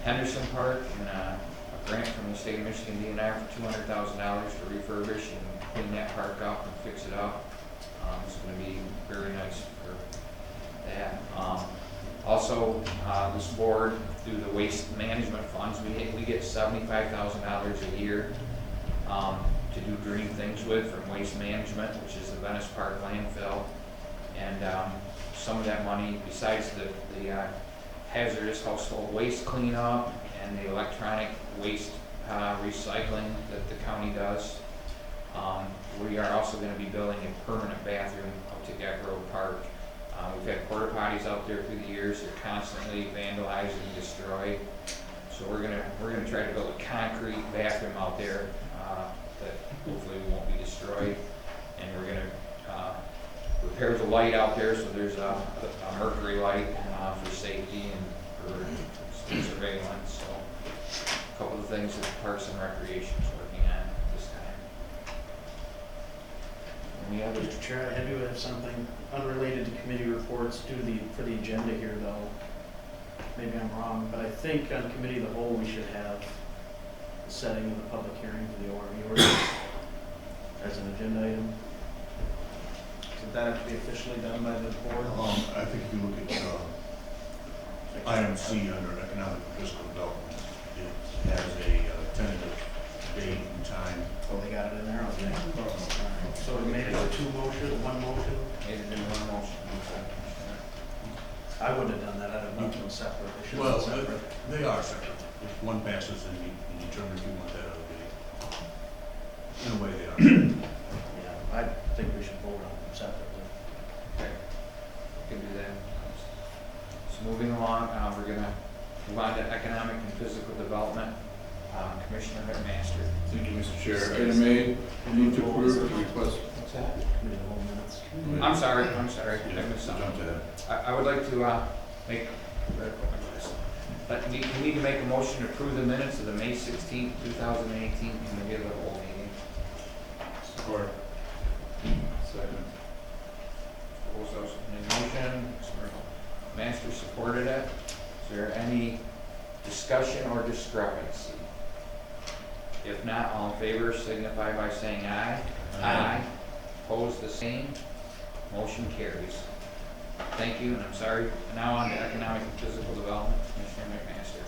Henderson Park and a grant from the state of Michigan DNR for $200,000 to refurbish and clean that park up and fix it up. It's going to be very nice for that. Also, this board, through the waste management funds, we get $75,000 a year to do green things with from waste management, which is the Venice Park landfill. And some of that money, besides the hazardous household waste cleanup and the electronic waste recycling that the county does, we are also going to be building a permanent bathroom up to Gap Road Park. We've had porta potties out there through the years. They're constantly vandalized and destroyed. So we're gonna try to build a concrete bathroom out there that hopefully won't be destroyed. And we're gonna repair the light out there, so there's a mercury light for safety and for surveillance. So a couple of things that Parks and Recreation is working on this time. Any other? Mr. Chair, I do have something unrelated to committee reports for the agenda here, though. Maybe I'm wrong, but I think on committee of the whole, we should have the setting of the public hearing for the ORV ordinance as an agenda item. Should that have to be officially done by the board? I think if you look at item C under economic and fiscal development, it has a tentative date and time. Oh, they got it in there? Okay. So we made it one motion? Made it in one motion. I wouldn't have done that. I'd have done them separate. They should have Well, been separate. they are separate. If one passes, then you determine if you want that other date. In a way, they are. Yeah, I think we should vote on them separately. Okay, we can do that. So moving along, we're gonna move on to economic and physical development. Commissioner McMaster. Thank you, Mr. Chair. Item A, move to approve the request. What's that? Committee of the whole minutes. I'm sorry, I missed something. Jump to that. I would like to make, we need to make a motion to approve the minutes of the May 16th, 2018 committee of the whole meeting. Support. Second. Also, any motion, Mr. Master supported it. Is there any discussion or discrepancy? If not, all in favor signify by saying aye. Aye. Opposed, the same. Motion carries. Thank you, and I'm sorry. Now on to economic and physical development, Commissioner McMaster.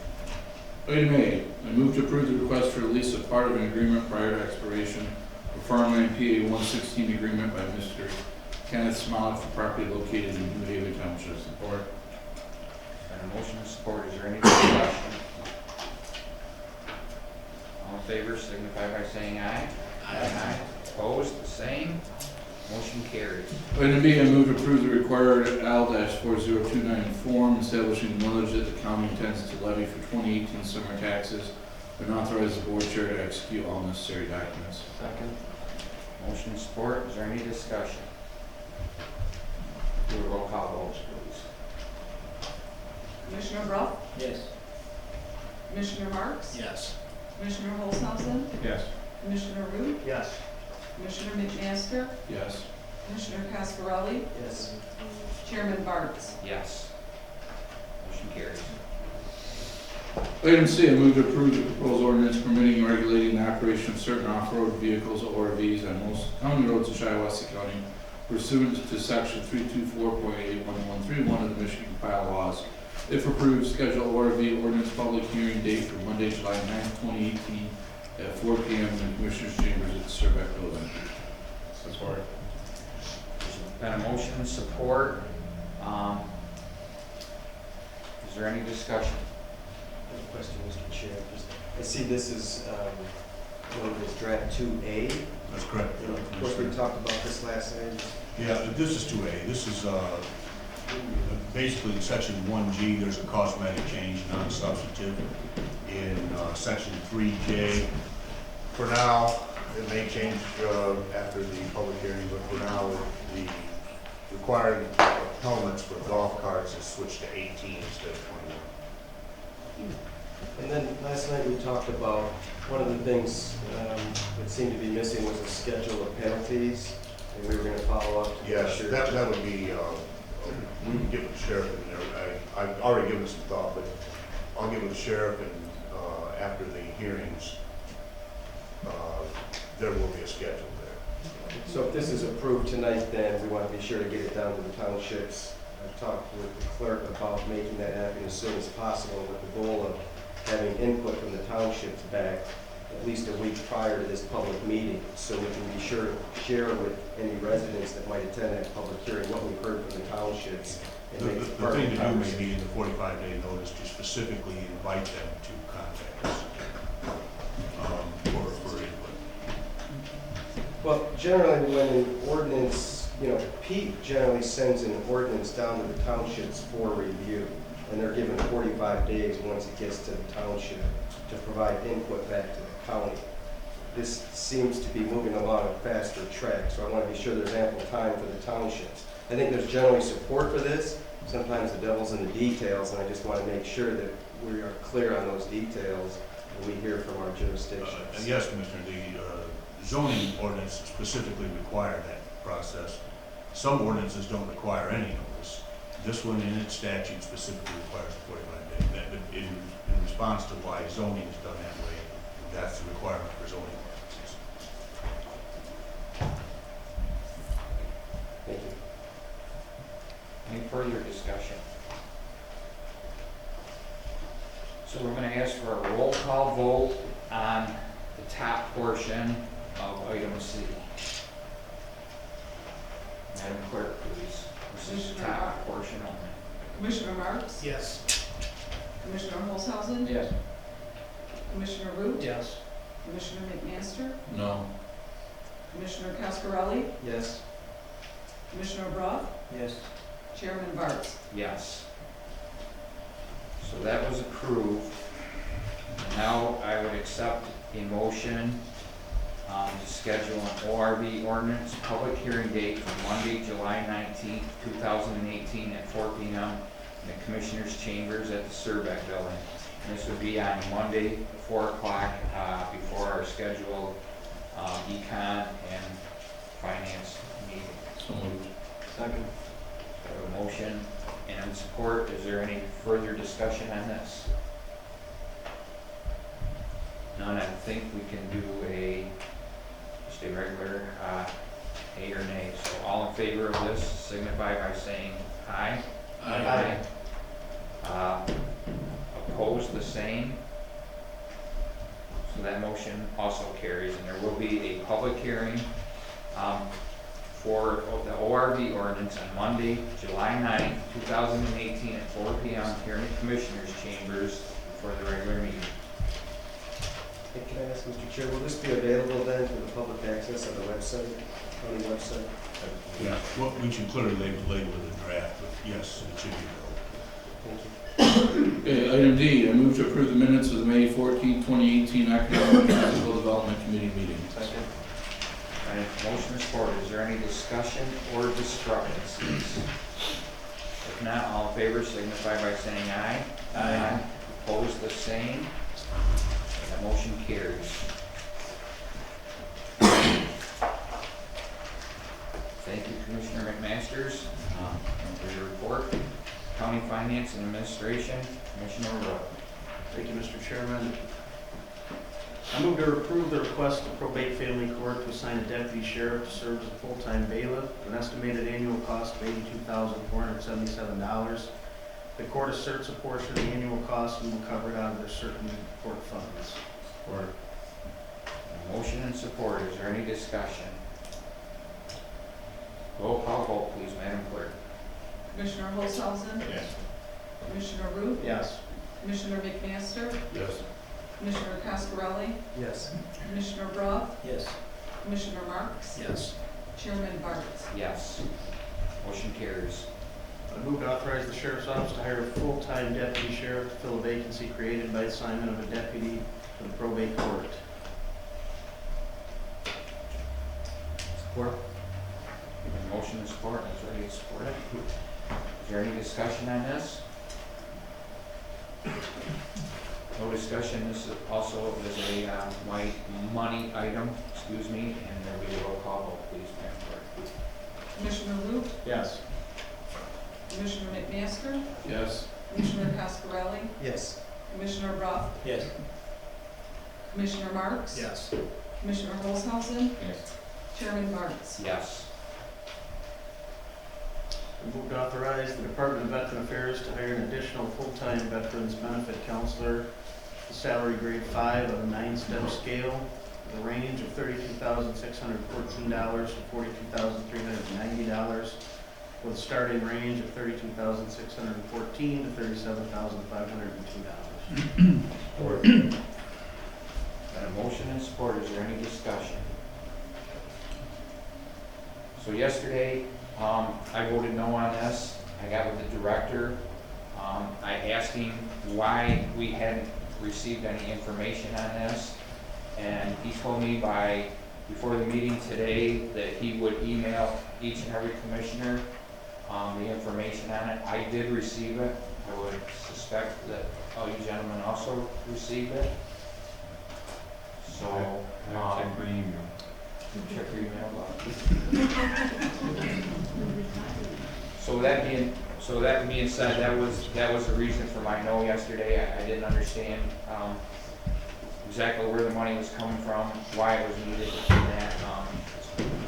Item A, I move to approve the request for release of part of an agreement prior to expiration for farmland PA 116 agreement by Mr. Kenneth Smollett for property located in New Haven Township. Support. And a motion and support. Is there any discussion? All in favor signify by saying aye. Aye. Opposed, the same. Motion carries. Item B, I move to approve the required L-4029 form establishing the millage that the county intends to levy for 2018 summer taxes and authorize the board chair to execute all necessary documents. Second. Motion support. Is there any discussion? Do a roll call vote, please. Commissioner Brough? Yes. Commissioner Marks? Yes. Commissioner Holzhausen? Yes. Commissioner Root? Yes. Commissioner McMaster? Yes. Commissioner Cascarelli? Yes. Chairman Barnes? Yes. Motion carries. Item C, I move to approve the proposed ordinance permitting and regulating the operation of certain off-road vehicles, ORVs, on most county roads in Shiawassee County pursuant to section 324.81131 of the Michigan Compiled Laws. If approved, schedule ORV ordinance public hearing date for Monday, July 9th, 2018 at 4 p.m. in the Commissioners' Chambers at the Surbeck Building. Support. Been a motion and support. Is there any discussion? Question, Mr. Chair. I see this is, what is draft 2A. That's correct. Of course, we talked about this last night. Yeah, this is 2A. This is basically in section 1G, there's a cosmetic change, non-substantive. In section 3J, for now, it may change after the public hearing, but for now, the required helmets for golf carts is switched to 18 instead of 21. And then last night we talked about, one of the things that seemed to be missing was a schedule of penalties, and we were going to follow up. Yes, that would be, we would give it to the sheriff in there. I've already given it some thought, but I'll give it to the sheriff, and after the hearings, there will be a schedule there. So if this is approved tonight, then we want to be sure to get it down to the townships. I've talked with the clerk about making that happen as soon as possible with the goal of having input from the townships back at least a week prior to this public meeting, so we can be sure to share with any residents that might attend that public hearing what we've heard from the townships. And The make thing to do conversation. may be in the 45-day notice to specifically invite them to contact us for input. Well, generally, when an ordinance, Pete generally sends an ordinance down to the townships for review, and they're given 45 days once it gets to the township to provide input back to the county. This seems to be moving along a faster track, so I want to be sure there's ample time for the townships. I think there's generally support for this. Sometimes the devil's in the details, and I just want to make sure that we are clear on those details when we hear from our jurisdictions. And yes, Commissioner, the zoning ordinance specifically require that process. Some ordinances don't require any notice. This one in its statute specifically requires a 45 day. But in response to why zoning is done that way, that's the requirement for zoning ordinances. Thank you. Any further discussion? So we're going to ask for a roll call vote on the top portion of item C. Madam Clerk, please. This is the top portion only. Commissioner Marks? Yes. Commissioner Holzhausen? Yes. Commissioner Root? Yes. Commissioner McMaster? No. Commissioner Cascarelli? Yes. Commissioner Brough? Yes. Chairman Barnes? Yes. So that was approved. Now I would accept a motion to schedule an ORV ordinance public hearing date for Monday, July 19th, 2018 at 4 p.m. in the Commissioners' Chambers at the Surbeck Building. And this would be on Monday, 4 o'clock, before our scheduled econ and finance meeting. So moved. Second. We have a motion and support. Is there any further discussion on this? None. I think we can do just a regular A or nay. So all in favor of this signify by saying aye. Aye. Opposed, the same. So that motion also carries, and there will be a public hearing for the ORV ordinance on Monday, July 9th, 2018 at 4 p.m. here in the Commissioners' Chambers for the regular meeting. Hey, can I ask, Mr. Chair, will this be available then for the public access on the website? county website. Yeah, well, we should clearly label it a draft, but yes, it should be. Thank you. Okay, item D, I move to approve the minutes of the May 14, 2018 Economic and Physical Development Committee meeting. Second. I have motion and support. Is there any discussion or discrepancies? If not, all in favor signify by saying aye. Aye. Opposed, the same. That motion carries. Thank you, Commissioner McMasters, for your report. County Finance and Administration, Commissioner Rowe. Thank you, Mr. Chairman. I move to approve the request of probate family court to assign a deputy sheriff to serve as a full-time bailiff, an estimated annual cost of $82,477. The court asserts a portion of the annual cost and will cover it out of their certain court funds. Support. Motion and support. Is there any discussion? Roll call vote, please, Madam Clerk. Commissioner Olshausen, Yes. Commissioner Root, Yes. Commissioner McMaster, Yes. Commissioner Cascarelli, Yes. Commissioner Brough, Yes. Commissioner Marks, Yes. Chairman Barnes. Yes. Motion carries. I move to authorize the sheriff's office to hire a full-time deputy sheriff to fill a vacancy created by assignment of a deputy for the probate court. Support. Motion and support. Is ready to support it. Is there any discussion on this? No discussion. This is also is a white money item, excuse me, and there'll be a roll call vote, please, Madam Clerk. Commissioner Root, Yes. Commissioner McMaster, Yes. Commissioner Cascarelli, Yes. Commissioner Brough, Yes. Commissioner Marks, Yes. Commissioner Olshausen, Yes. Chairman Barnes. Yes. I move to authorize the Department of Veteran Affairs to hire an additional full-time Veterans Benefit Counselor, the salary grade 5 on a 9-step scale, with a range of $32,614 to $42,390, with a starting range of $32,614 to $37,502. Support. Got a motion and support. Is there any discussion? So yesterday, I voted no on this. I got with the director. I asked him why we hadn't received any information on this. And he told me before the meeting today that he would email each and every commissioner the information on it. I did receive it. I would suspect that all you gentlemen also received it. So, I'll check my email. check your email box. So that being said, that was the reason for my no yesterday. I didn't understand exactly where the money was coming from, why it was needed, and that.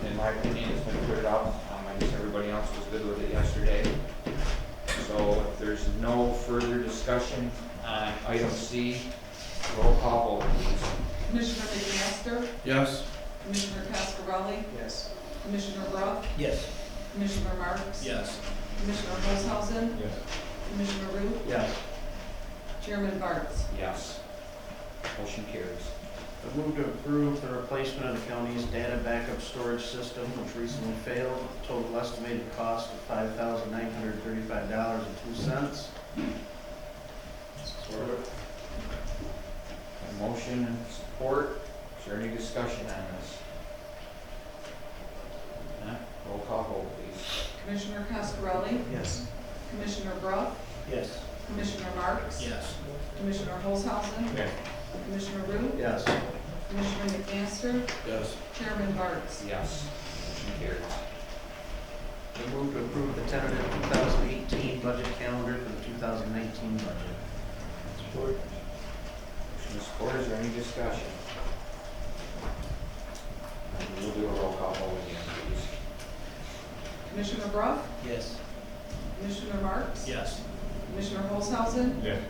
In my opinion, it's been cleared up. I guess everybody else was good with it yesterday. So if there's no further discussion on item C, roll call vote, please. Commissioner McMaster, Yes. Commissioner Cascarelli, Yes. Commissioner Brough, Yes. Commissioner Marks, Yes. Commissioner Olshausen, Yes. Commissioner Root, Yes. Chairman Barnes. Yes. Motion carries. I move to approve the replacement of the county's data backup storage system, which recently failed, with a total estimated cost of $5,935.02. Support. A motion and support. Is there any discussion on this? None? Roll call vote, please. Commissioner Cascarelli, Yes. Commissioner Brough, Yes. Commissioner Marks, Yes. Commissioner Olshausen, Yes. Commissioner Root, Yes. Commissioner McMaster, Yes. Chairman Barnes. Yes. Motion carries. I move to approve the tentative 2018 budget calendar for the 2019 budget. Support. Motion and support. Is there any discussion? We'll do a roll call vote again, please. Commissioner Brough, Yes. Commissioner Marks, Yes. Commissioner Olshausen, Yes.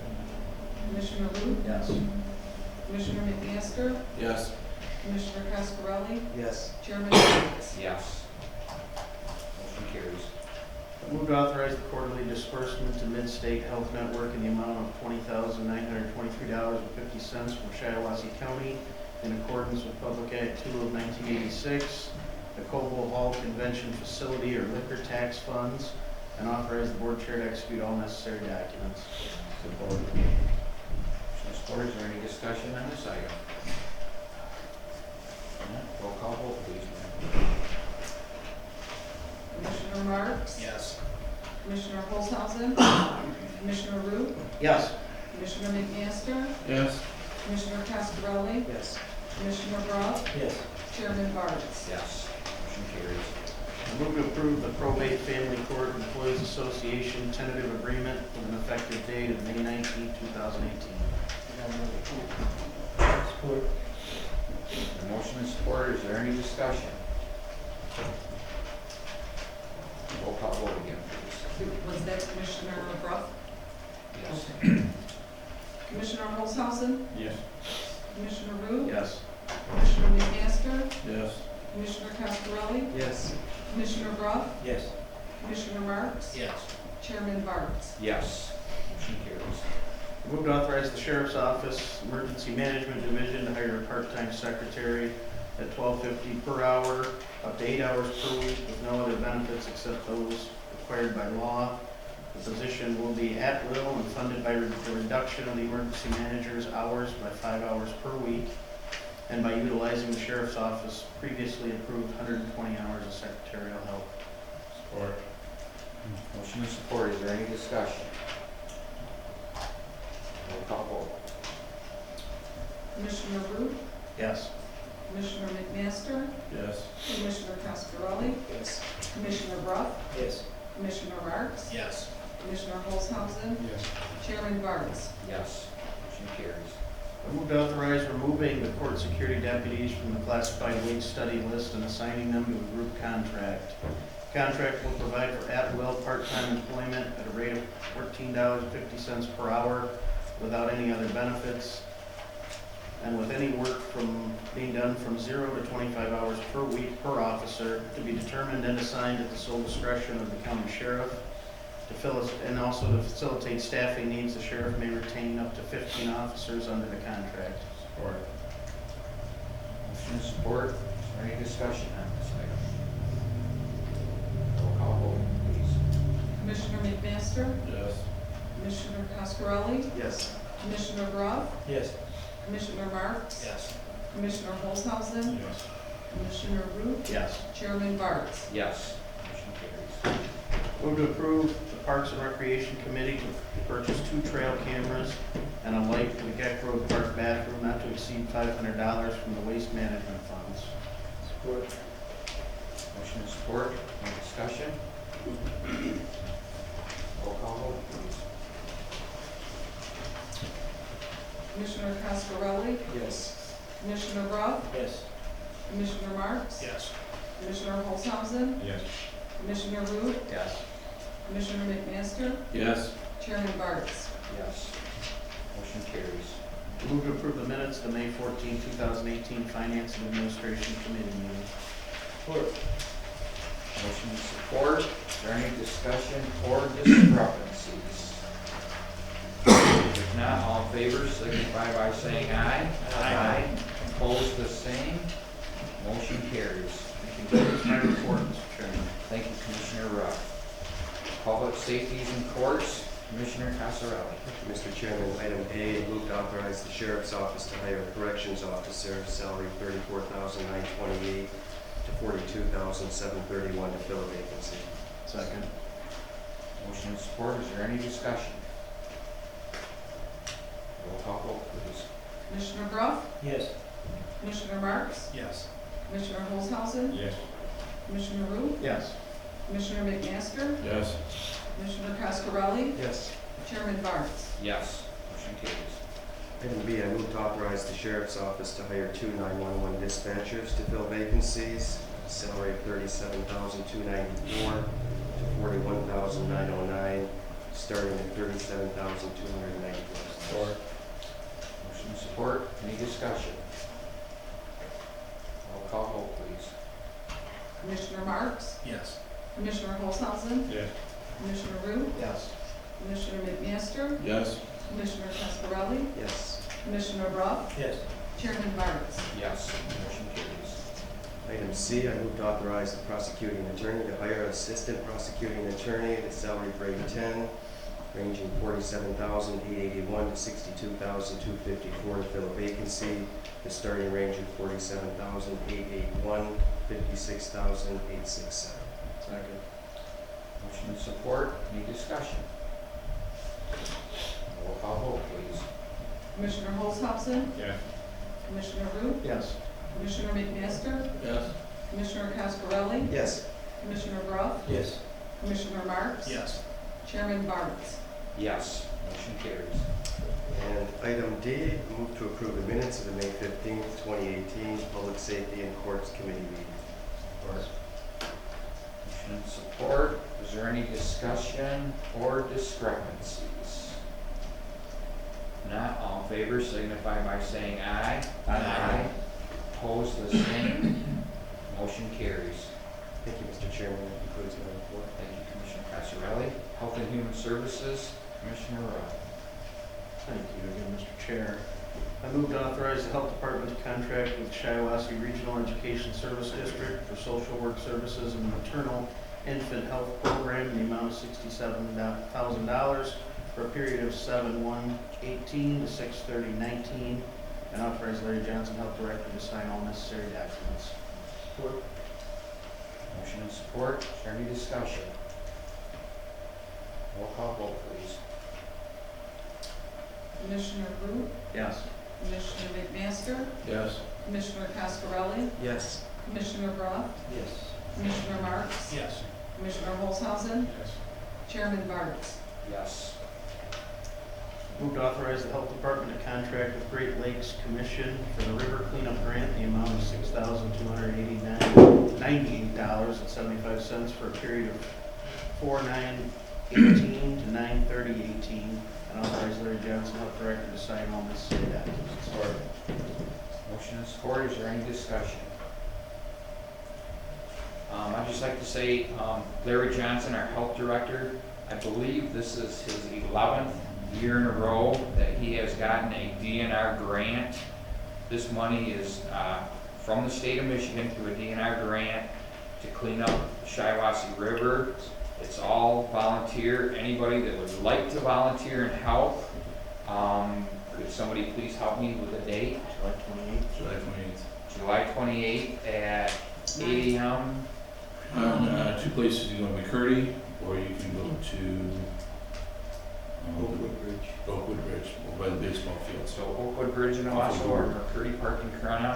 Commissioner Root, Yes. Commissioner McMaster, Yes. Commissioner Cascarelli, Yes. Chairman Barnes. Yes. Motion carries. I move to authorize the quarterly disbursement to Mid-State Health Network in the amount of $20,923.50 from Shiawassee County in accordance with Public Act 2 of 1986, the Coble Hall Convention Facility or liquor tax funds, and authorize the board chair to execute all necessary documents. Support. Motion is support. Is there any discussion on this item? None. Roll call vote, please, ma'am. Commissioner Marks? Yes. Commissioner Olshausen? Commissioner Root? Yes. Commissioner McMaster? Yes. Commissioner Cascarelli? Yes. Commissioner Brough? Yes. Chairman Barnes? Yes. Motion carries. I move to approve the Probate Family Court Employees Association tentative agreement with an effective date of May 19, 2018. Support. The motion is support. Is there any discussion? Roll call vote again, please. Was that Commissioner Brough? Yes. Commissioner Olshausen? Yes. Commissioner Root? Yes. Commissioner McMaster? Yes. Commissioner Cascarelli? Yes. Commissioner Brough? Yes. Commissioner Marks? Yes. Chairman Barnes? Yes. Motion carries. I move to authorize the Sheriff's Office Emergency Management Division to hire a part-time secretary at $12.50 per hour, up to 8 hours per week, with no other benefits except those required by law. The position will be at will and funded by the reduction of the emergency manager's hours by 5 hours per week, and by utilizing the Sheriff's Office previously approved 120 hours of secretarial help. Support. Motion is support. Is there any discussion? Roll call vote. Commissioner Root? Yes. Commissioner McMaster? Yes. Commissioner Cascarelli? Yes. Commissioner Brough? Yes. Commissioner Marks? Yes. Commissioner Olshausen? Yes. Chairman Barnes? Yes. Motion carries. I move to authorize removing the court security deputies from the classified wage study list and assigning them to a group contract. Contract will provide for at-will part-time employment at a rate of $14.50 per hour without any other benefits, and with any work from being done from 0 to 25 hours per week per officer, to be determined and assigned at the sole discretion of the county sheriff. And also to facilitate staffing needs, the sheriff may retain up to 15 officers under the contract. Support. Motion is support. Is there any discussion on this item? Roll call vote, please. Commissioner McMaster? Yes. Commissioner Cascarelli? Yes. Commissioner Brough? Yes. Commissioner Marks? Yes. Commissioner Olshausen? Yes. Commissioner Root? Yes. Chairman Barnes? Yes. Motion carries. Move to approve the Parks and Recreation Committee to purchase 2 trail cameras and a light for the Geck Road Park bathroom not to exceed $500 from the waste management funds. Support. Motion is support. Any discussion? Roll call vote, please. Commissioner Cascarelli? Yes. Commissioner Brough? Yes. Commissioner Marks? Yes. Commissioner Olshausen? Yes. Commissioner Root? Yes. Commissioner McMaster? Yes. Chairman Barnes? Yes. Motion carries. Move to approve the minutes of the May 14, 2018 Finance and Administration Committee meeting. Support. Motion is support. Is there any discussion or discrepancies? If not, all in favor signify by saying aye. Aye. Opposed, the same. Motion carries. That concludes my report, Mr. Chairman. Thank you, Commissioner Ruff. Public Safeties and Courts, Commissioner Casarelli. Mr. Chairman, item A, move to authorize the Sheriff's Office to hire a corrections officer, salary $34,928 to $42,731 to fill a vacancy. Second. Motion and support. Is there any discussion? Roll call vote, please. Commissioner Brough? Yes. Commissioner Marks? Yes. Commissioner Olshausen? Yes. Commissioner Root? Yes. Commissioner McMaster? Yes. Commissioner Cascarelli? Yes. Chairman Barnes? Yes. Motion carries. Item B, I move to authorize the Sheriff's Office to hire 2 911 dispatchers to fill vacancies, salary of $37,294 to $41,909, starting at $37,294. Support. Motion and support. Any discussion? Roll call vote, please. Commissioner Marks? Yes. Commissioner Olshausen? Yes. Commissioner Root? Yes. Commissioner McMaster? Yes. Commissioner Cascarelli? Yes. Commissioner Brough? Yes. Chairman Barnes? Yes. Motion carries. Item C, I move to authorize the prosecuting attorney to hire an assistant prosecuting attorney at salary grade 10, ranging $47,881 to $62,254 to fill a vacancy. The starting range of $47,881, $56,867. Second. Motion and support. Any discussion? Roll call vote, please. Commissioner Olshausen, Yes. Commissioner Root, Yes. Commissioner McMaster, Yes. Commissioner Cascarelli, Yes. Commissioner Brough, Yes. Commissioner Marks, Yes. Chairman Barnes. Yes. Motion carries. And item D, move to approve the minutes of the May 15th, 2018 Public Safety and Courts Committee meeting. Motion and support. Is there any discussion or discrepancies? Not all in favor, signify by saying aye. Aye. Opposed, the same. Motion carries. Thank you, Mr. Chairman. That concludes my report. Thank you, Commissioner Casarelli. Health and Human Services, Commissioner Rowe. Thank you again, Mr. Chair. I move to authorize the Health Department to contract with Shiawassee Regional Education Service District for social work services and maternal infant health program in the amount of $67,000 for a period of 7/1/18 to 6/30/19, and authorize Larry Johnson, Health Director, to sign all necessary documents. Support. Motion and support. Is there any discussion? Roll call vote, please. Commissioner Root, Yes. Commissioner McMaster, Yes. Commissioner Cascarelli, Yes. Commissioner Brough, Yes. Commissioner Marks, Yes. Commissioner Olshausen, Yes. Chairman Barnes. Yes. Move to authorize the Health Department to contract with Great Lakes Commission for the river cleanup grant in the amount of $6,298.75 for a period of 4/9/18 to 9/30/18, and authorize Larry Johnson, Health Director, to sign all necessary documents. Support. Motion and support. Is there any discussion? I'd just like to say, Larry Johnson, our health director, I believe this is his 11th year in a row that he has gotten a DNR grant. This money is from the state of Michigan through a DNR grant to clean up the Shiawassee River. It's all volunteer. Anybody that would like to volunteer and help, could somebody please help me with the date? July 28th. July 28th. July 28th at 8 a.m. Two places, you can go to McCurdy, or you can go to Oakwood Bridge. Oakwood Bridge, over by the baseball field. So Oakwood Bridge in Owasso or McCurdy Park in Corona.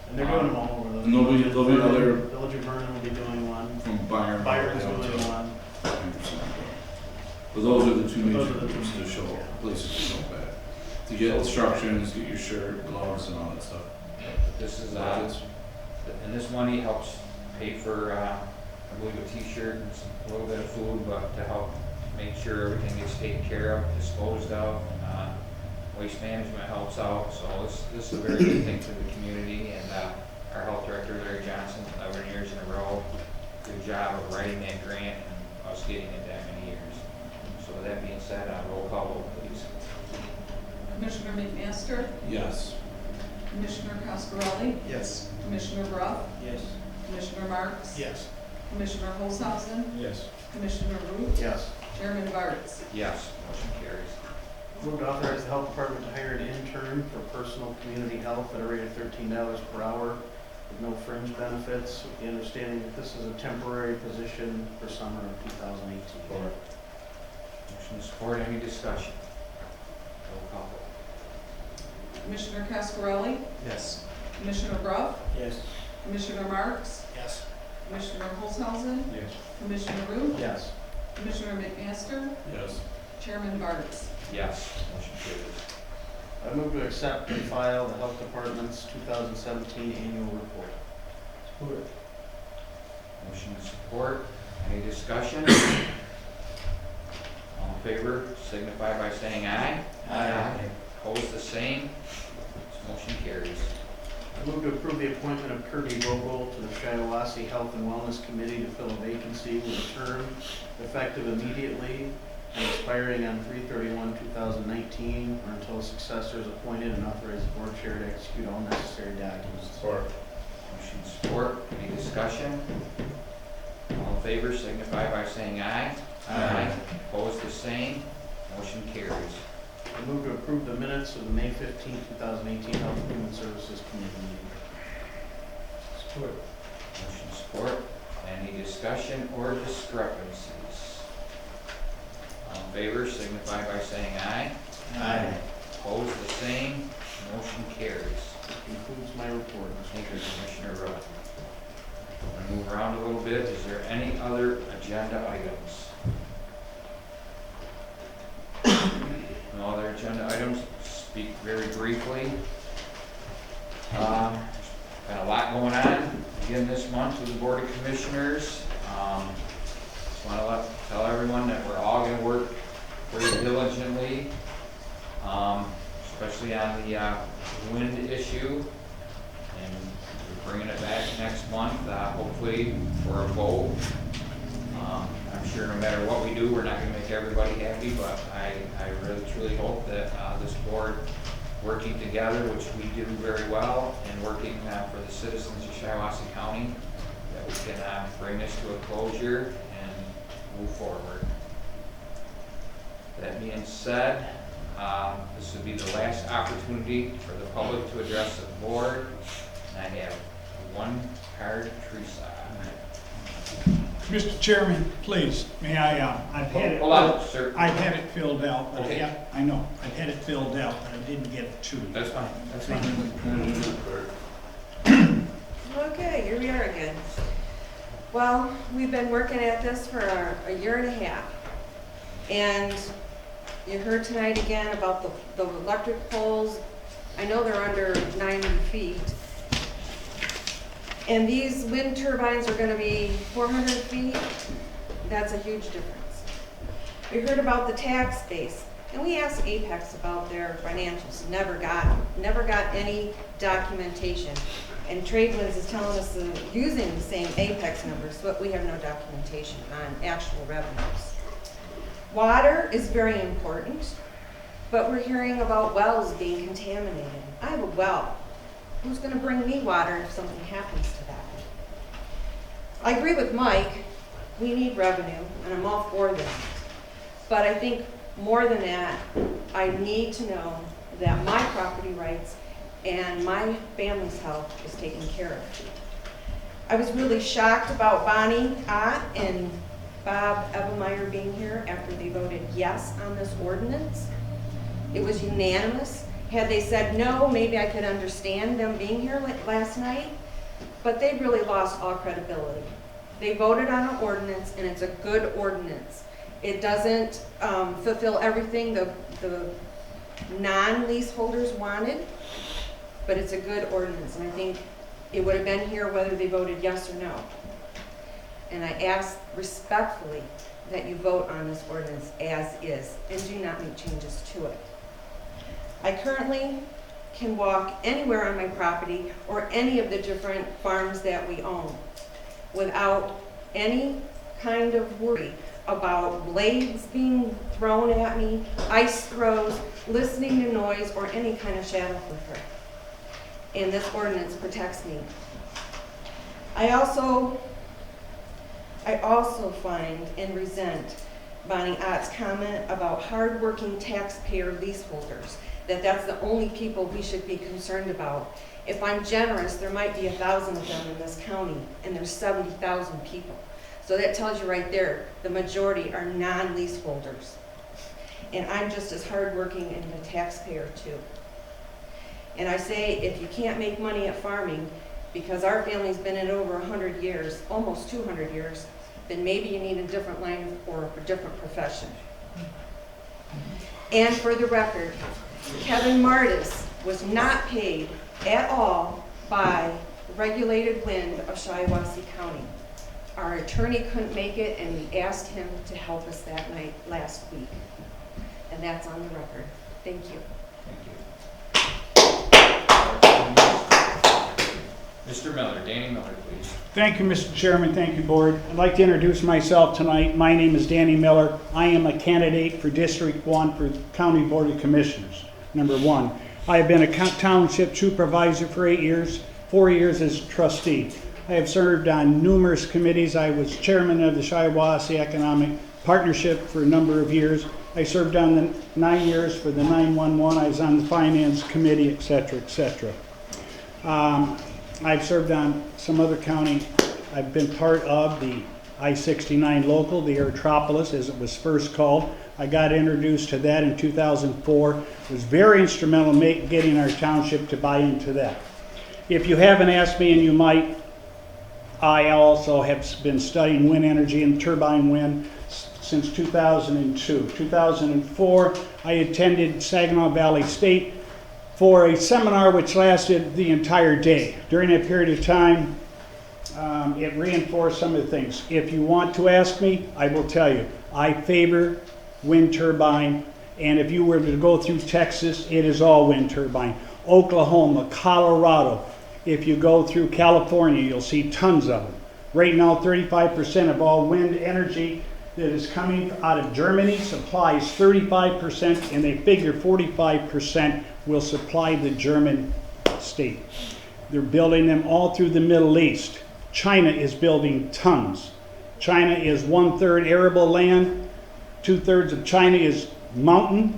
And they're doing them all over the. There'll be another Village of Vernon will be doing one. from Byron. Byron's down doing to one. 10%. But those are the two Those major are the two groups to major, show, yeah. places to show back. To get instructions, get your shirt, gloves and all that stuff. This is, Buckets. and this money helps pay for, I believe a t-shirt and a little bit of food, but to help make sure everything gets taken care of, disposed of. Waste management helps out, so this is a very good thing for the community, and our health director, Larry Johnson, 11 years in a row, good job of writing that grant and us getting it that many years. So with that being said, roll call vote, please. Commissioner McMaster, Yes. Commissioner Cascarelli, Yes. Commissioner Brough, Yes. Commissioner Marks, Yes. Commissioner Olshausen, Yes. Commissioner Root, Yes. Chairman Barnes. Yes, motion carries. Move to authorize the Health Department to hire an intern for personal community health at a rate of $13 per hour with no fringe benefits, with the understanding that this is a temporary position for summer of 2018. Motion and support, any discussion? Roll call vote. Commissioner Cascarelli, Yes. Commissioner Brough, Yes. Commissioner Marks, Yes. Commissioner Olshausen, Yes. Commissioner Root, Yes. Commissioner McMaster, Yes. Chairman Barnes. Yes, motion carries. I move to accept and file the Health Department's 2017 annual report. Motion and support, any discussion? All in favor, signify by saying aye. Aye. Opposed, the same. Motion carries. I move to approve the appointment of Kirby Vogel to the Shiawassee Health and Wellness Committee to fill a vacancy with a term effective immediately and expiring on 3/31/2019, or until a successor is appointed, and authorize the board chair to execute all necessary documents. Support. Motion support. Any discussion? All in favor signify by saying aye. Aye. Opposed, the same. Motion carries. I move to approve the minutes of the May 15, 2018 Health and Human Services Committee meeting. Support. Motion support. Any discussion or discrepancies? All in favor signify by saying aye. Aye. Opposed, the same. Motion carries. Concludes my report. Thank you, Commissioner Rowe. I'm gonna move around a little bit. Is there any other agenda items? No other agenda items? Speak very briefly. Got a lot going on again this month with the Board of Commissioners. Just want to tell everyone that we're all going to work very diligently, especially on the wind issue. And we're bringing it back next month, hopefully for a vote. I'm sure no matter what we do, we're not going to make everybody happy, but I really truly hope that this board, working together, which we do very well, and working for the citizens of Shiawassee County, that we can bring this to a closure and move forward. That being said, this would be the last opportunity for the public to address the board. And I have one card, Teresa. Mr. Chairman, please, may I, I've had it. Hold on, sir. I've had it filled out, but Okay. I know, I've had it filled out, but I didn't get it to you. That's fine, that's fine. Okay, here we are again. Well, we've been working at this for a year and a half. And you heard tonight again about the electric poles. I know they're under 90 feet. And these wind turbines are gonna be 400 feet. That's a huge difference. We heard about the tax base, and we asked Apex about their financials. Never got any documentation. And Tradewinds is telling us they're using the same Apex numbers, but we have no documentation on actual revenues. Water is very important, but we're hearing about wells being contaminated. I have a well. Who's going to bring me water if something happens to that? I agree with Mike. We need revenue, and I'm all for that. But I think more than that, I need to know that my property rights and my family's health is taken care of. I was really shocked about Bonnie Ott and Bob Evelmeyer being here after they voted yes on this ordinance. It was unanimous. Had they said no, maybe I could understand them being here last night, but they really lost all credibility. They voted on an ordinance, and it's a good ordinance. It doesn't fulfill everything the non-leaseholders wanted, but it's a good ordinance, and I think it would have been here whether they voted yes or no. And I ask respectfully that you vote on this ordinance as is, and do not make changes to it. I currently can walk anywhere on my property or any of the different farms that we own without any kind of worry about blades being thrown at me, ice throws, listening to noise, or any kind of shadow flicker. And this ordinance protects me. I also find and resent Bonnie Ott's comment about hardworking taxpayer leaseholders, that's the only people we should be concerned about. If I'm generous, there might be 1,000 of them in this county, and there's 70,000 people. So that tells you right there, the majority are non-leaseholders. And I'm just as hardworking and a taxpayer too. And I say, if you can't make money at farming, because our family's been in over 100 years, almost 200 years, then maybe you need a different line or a different profession. And for the record, Kevin Martis was not paid at all by Regulated Wind of Shiawassee County. Our attorney couldn't make it, and we asked him to help us that night last week. And that's on the record. Thank you. Mr. Miller, Danny Miller, please. Thank you, Mr. Chairman. Thank you, Board. I'd like to introduce myself tonight. My name is Danny Miller. I am a candidate for District 1 for County Board of Commissioners. Number 1, I have been a township supervisor for 8 years. 4 years as trustee. I have served on numerous committees. I was chairman of the Shiawassee Economic Partnership for a number of years. I served on the 9 years for the 911. I was on the finance committee, et cetera, et cetera. I've served on some other county. I've been part of the I-69 local, the Aerotropolis as it was first called. I got introduced to that in 2004. It was very instrumental in getting our township to buy into that. If you haven't asked me, and you might, I also have been studying wind energy and turbine wind since 2002. 2004, I attended Saginaw Valley State for a seminar which lasted the entire day. During that period of time, it reinforced some of the things. If you want to ask me, I will tell you, I favor wind turbine, and if you were to go through Texas, it is all wind turbine. Oklahoma, Colorado, if you go through California, you'll see tons of them. Right now, 35% of all wind energy that is coming out of Germany supplies 35%, and they figure 45% will supply the German state. They're building them all through the Middle East. China is building tons. China is 1/3 arable land, 2/3 of China is mountain,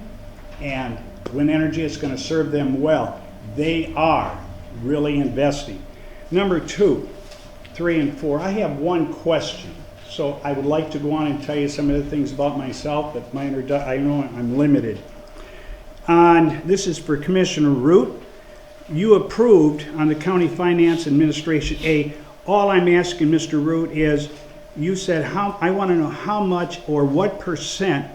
and wind energy is going to serve them well. They are really investing. Number 2, 3, and 4, I have one question. So I would like to go on and tell you some of the things about myself, but I know I'm limited. This is for Commissioner Root. You approved on the County Finance Administration all I'm asking, Mr. Root, is you said I want to know how much or what percent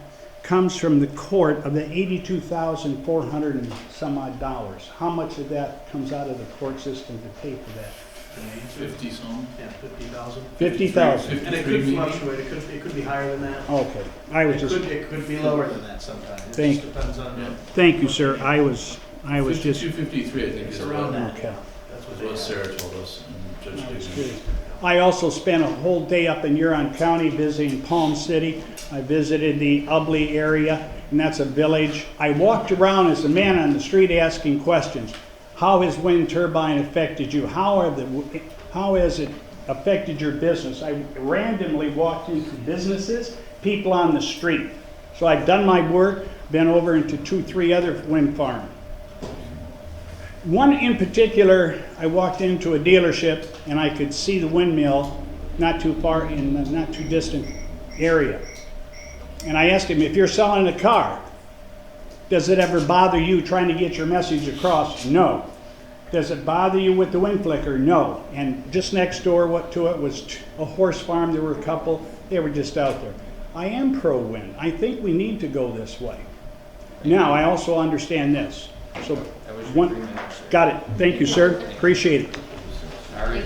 comes from the court of the $82,400 and some odd dollars. How much of that comes out of the court system to pay for that? 50 some. Yeah, 50,000. 50,000. And it could fluctuate. It could be higher than that. Okay. It could be lower than that sometimes. It just depends on. Thank you, sir. I was just 5253, I think, It's is around about. that. Okay. That's what Sarah told us. And Judge Dixon. I also spent a whole day up in Huron County visiting Palm City. I visited the Ubley area, and that's a village. I walked around as a man on the street asking questions. How has wind turbine affected you? How has it affected your business? I randomly walked into businesses, people on the street. So I've done my work, been over into 2, 3 other wind farms. One in particular, I walked into a dealership and I could see the windmill not too far in a not too distant area. And I asked him, if you're selling a car, does it ever bother you trying to get your message across? No. Does it bother you with the wind flicker? No. And just next door to it was a horse farm. There were a couple. They were just out there. I am pro-wind. I think we need to go this way. Now, I also understand this. So, got it. Thank you, sir. Appreciate it. All right.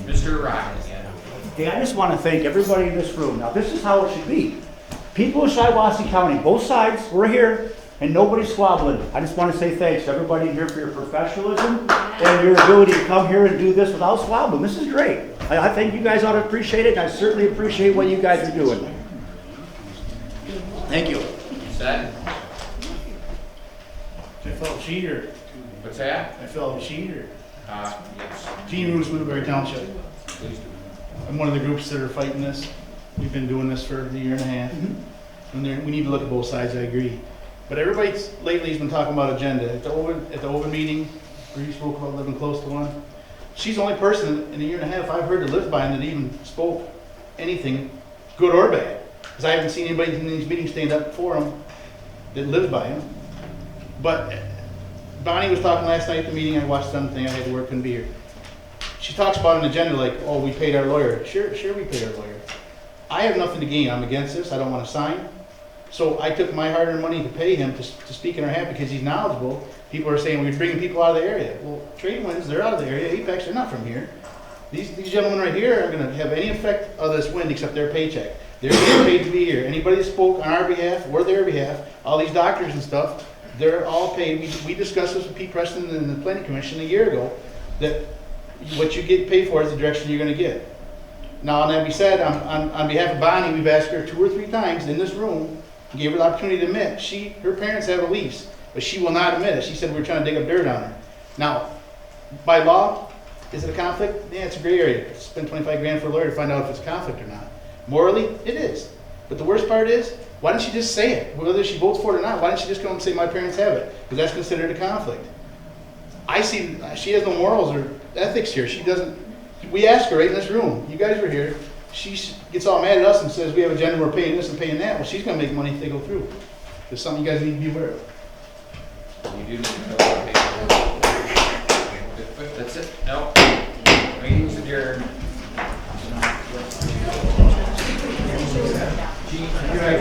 Mr. Rock. Hey, I just want to thank everybody in this room. Now, this is how it should be. People of Shiawassee County, both sides, we're here, and nobody's squabbling. I just want to say thanks to everybody here for your professionalism and your ability to come here and do this without squabbling. This is great. I think you guys ought to appreciate it, and I certainly appreciate what you guys are doing. Thank you. Set. I felt cheater. What's that? I felt cheater. Yes. Gene Roos, Woodbury Township. Please do. I'm one of the groups that are fighting this. We've been doing this for a year and a half. And we need to look at both sides, I agree. But everybody lately has been talking about agenda. At the open meeting, Bree spoke about living close to one. She's the only person in a year and a half I've heard that lives by him that even spoke anything, good or bad. Because I haven't seen anybody in these meetings stand up for him that lives by him. But Bonnie was talking last night at the meeting. I watched something. I had to work, couldn't be here. She talks about an agenda like, oh, we paid our lawyer. Sure, we paid our lawyer. I have nothing to gain. I'm against this. I don't want to sign. So I took my hard-earned money to pay him to speak in our behalf because he's knowledgeable. People are saying we're bringing people out of the area. Well, trade winds, they're out of the area. Apex, they're not from here. These gentlemen right here are going to have any effect of this wind except their paycheck. They're getting paid to be here. Anybody that spoke on our behalf or their behalf, all these doctors and stuff, they're all paid. We discussed this with Pete Preston and the Planning Commission a year ago, that what you get paid for is the direction you're going to get. Now, and that being said, on behalf of Bonnie, we've asked her 2 or 3 times in this room Gave her the opportunity to admit. Her parents have a lease, but she will not admit it. She said we were trying to dig up dirt on her. Now, by law, is it a conflict? Yeah, it's a gray area. Spend 25 grand for a lawyer to find out if it's a conflict or not. Morally, it is. But the worst part is, why didn't she just say it? Whether she votes for it or not, why didn't she just come and say my parents have it? Because that's considered a conflict. I see she has no morals or ethics here. She doesn't. We asked her right in this room. You guys were here. She gets all mad at us and says we have a gender, we're paying this and paying that. Well, she's going to make money if they go through. It's something you guys need to be aware of. You do need to know what That's it? No. Meeting's adjourned. You guys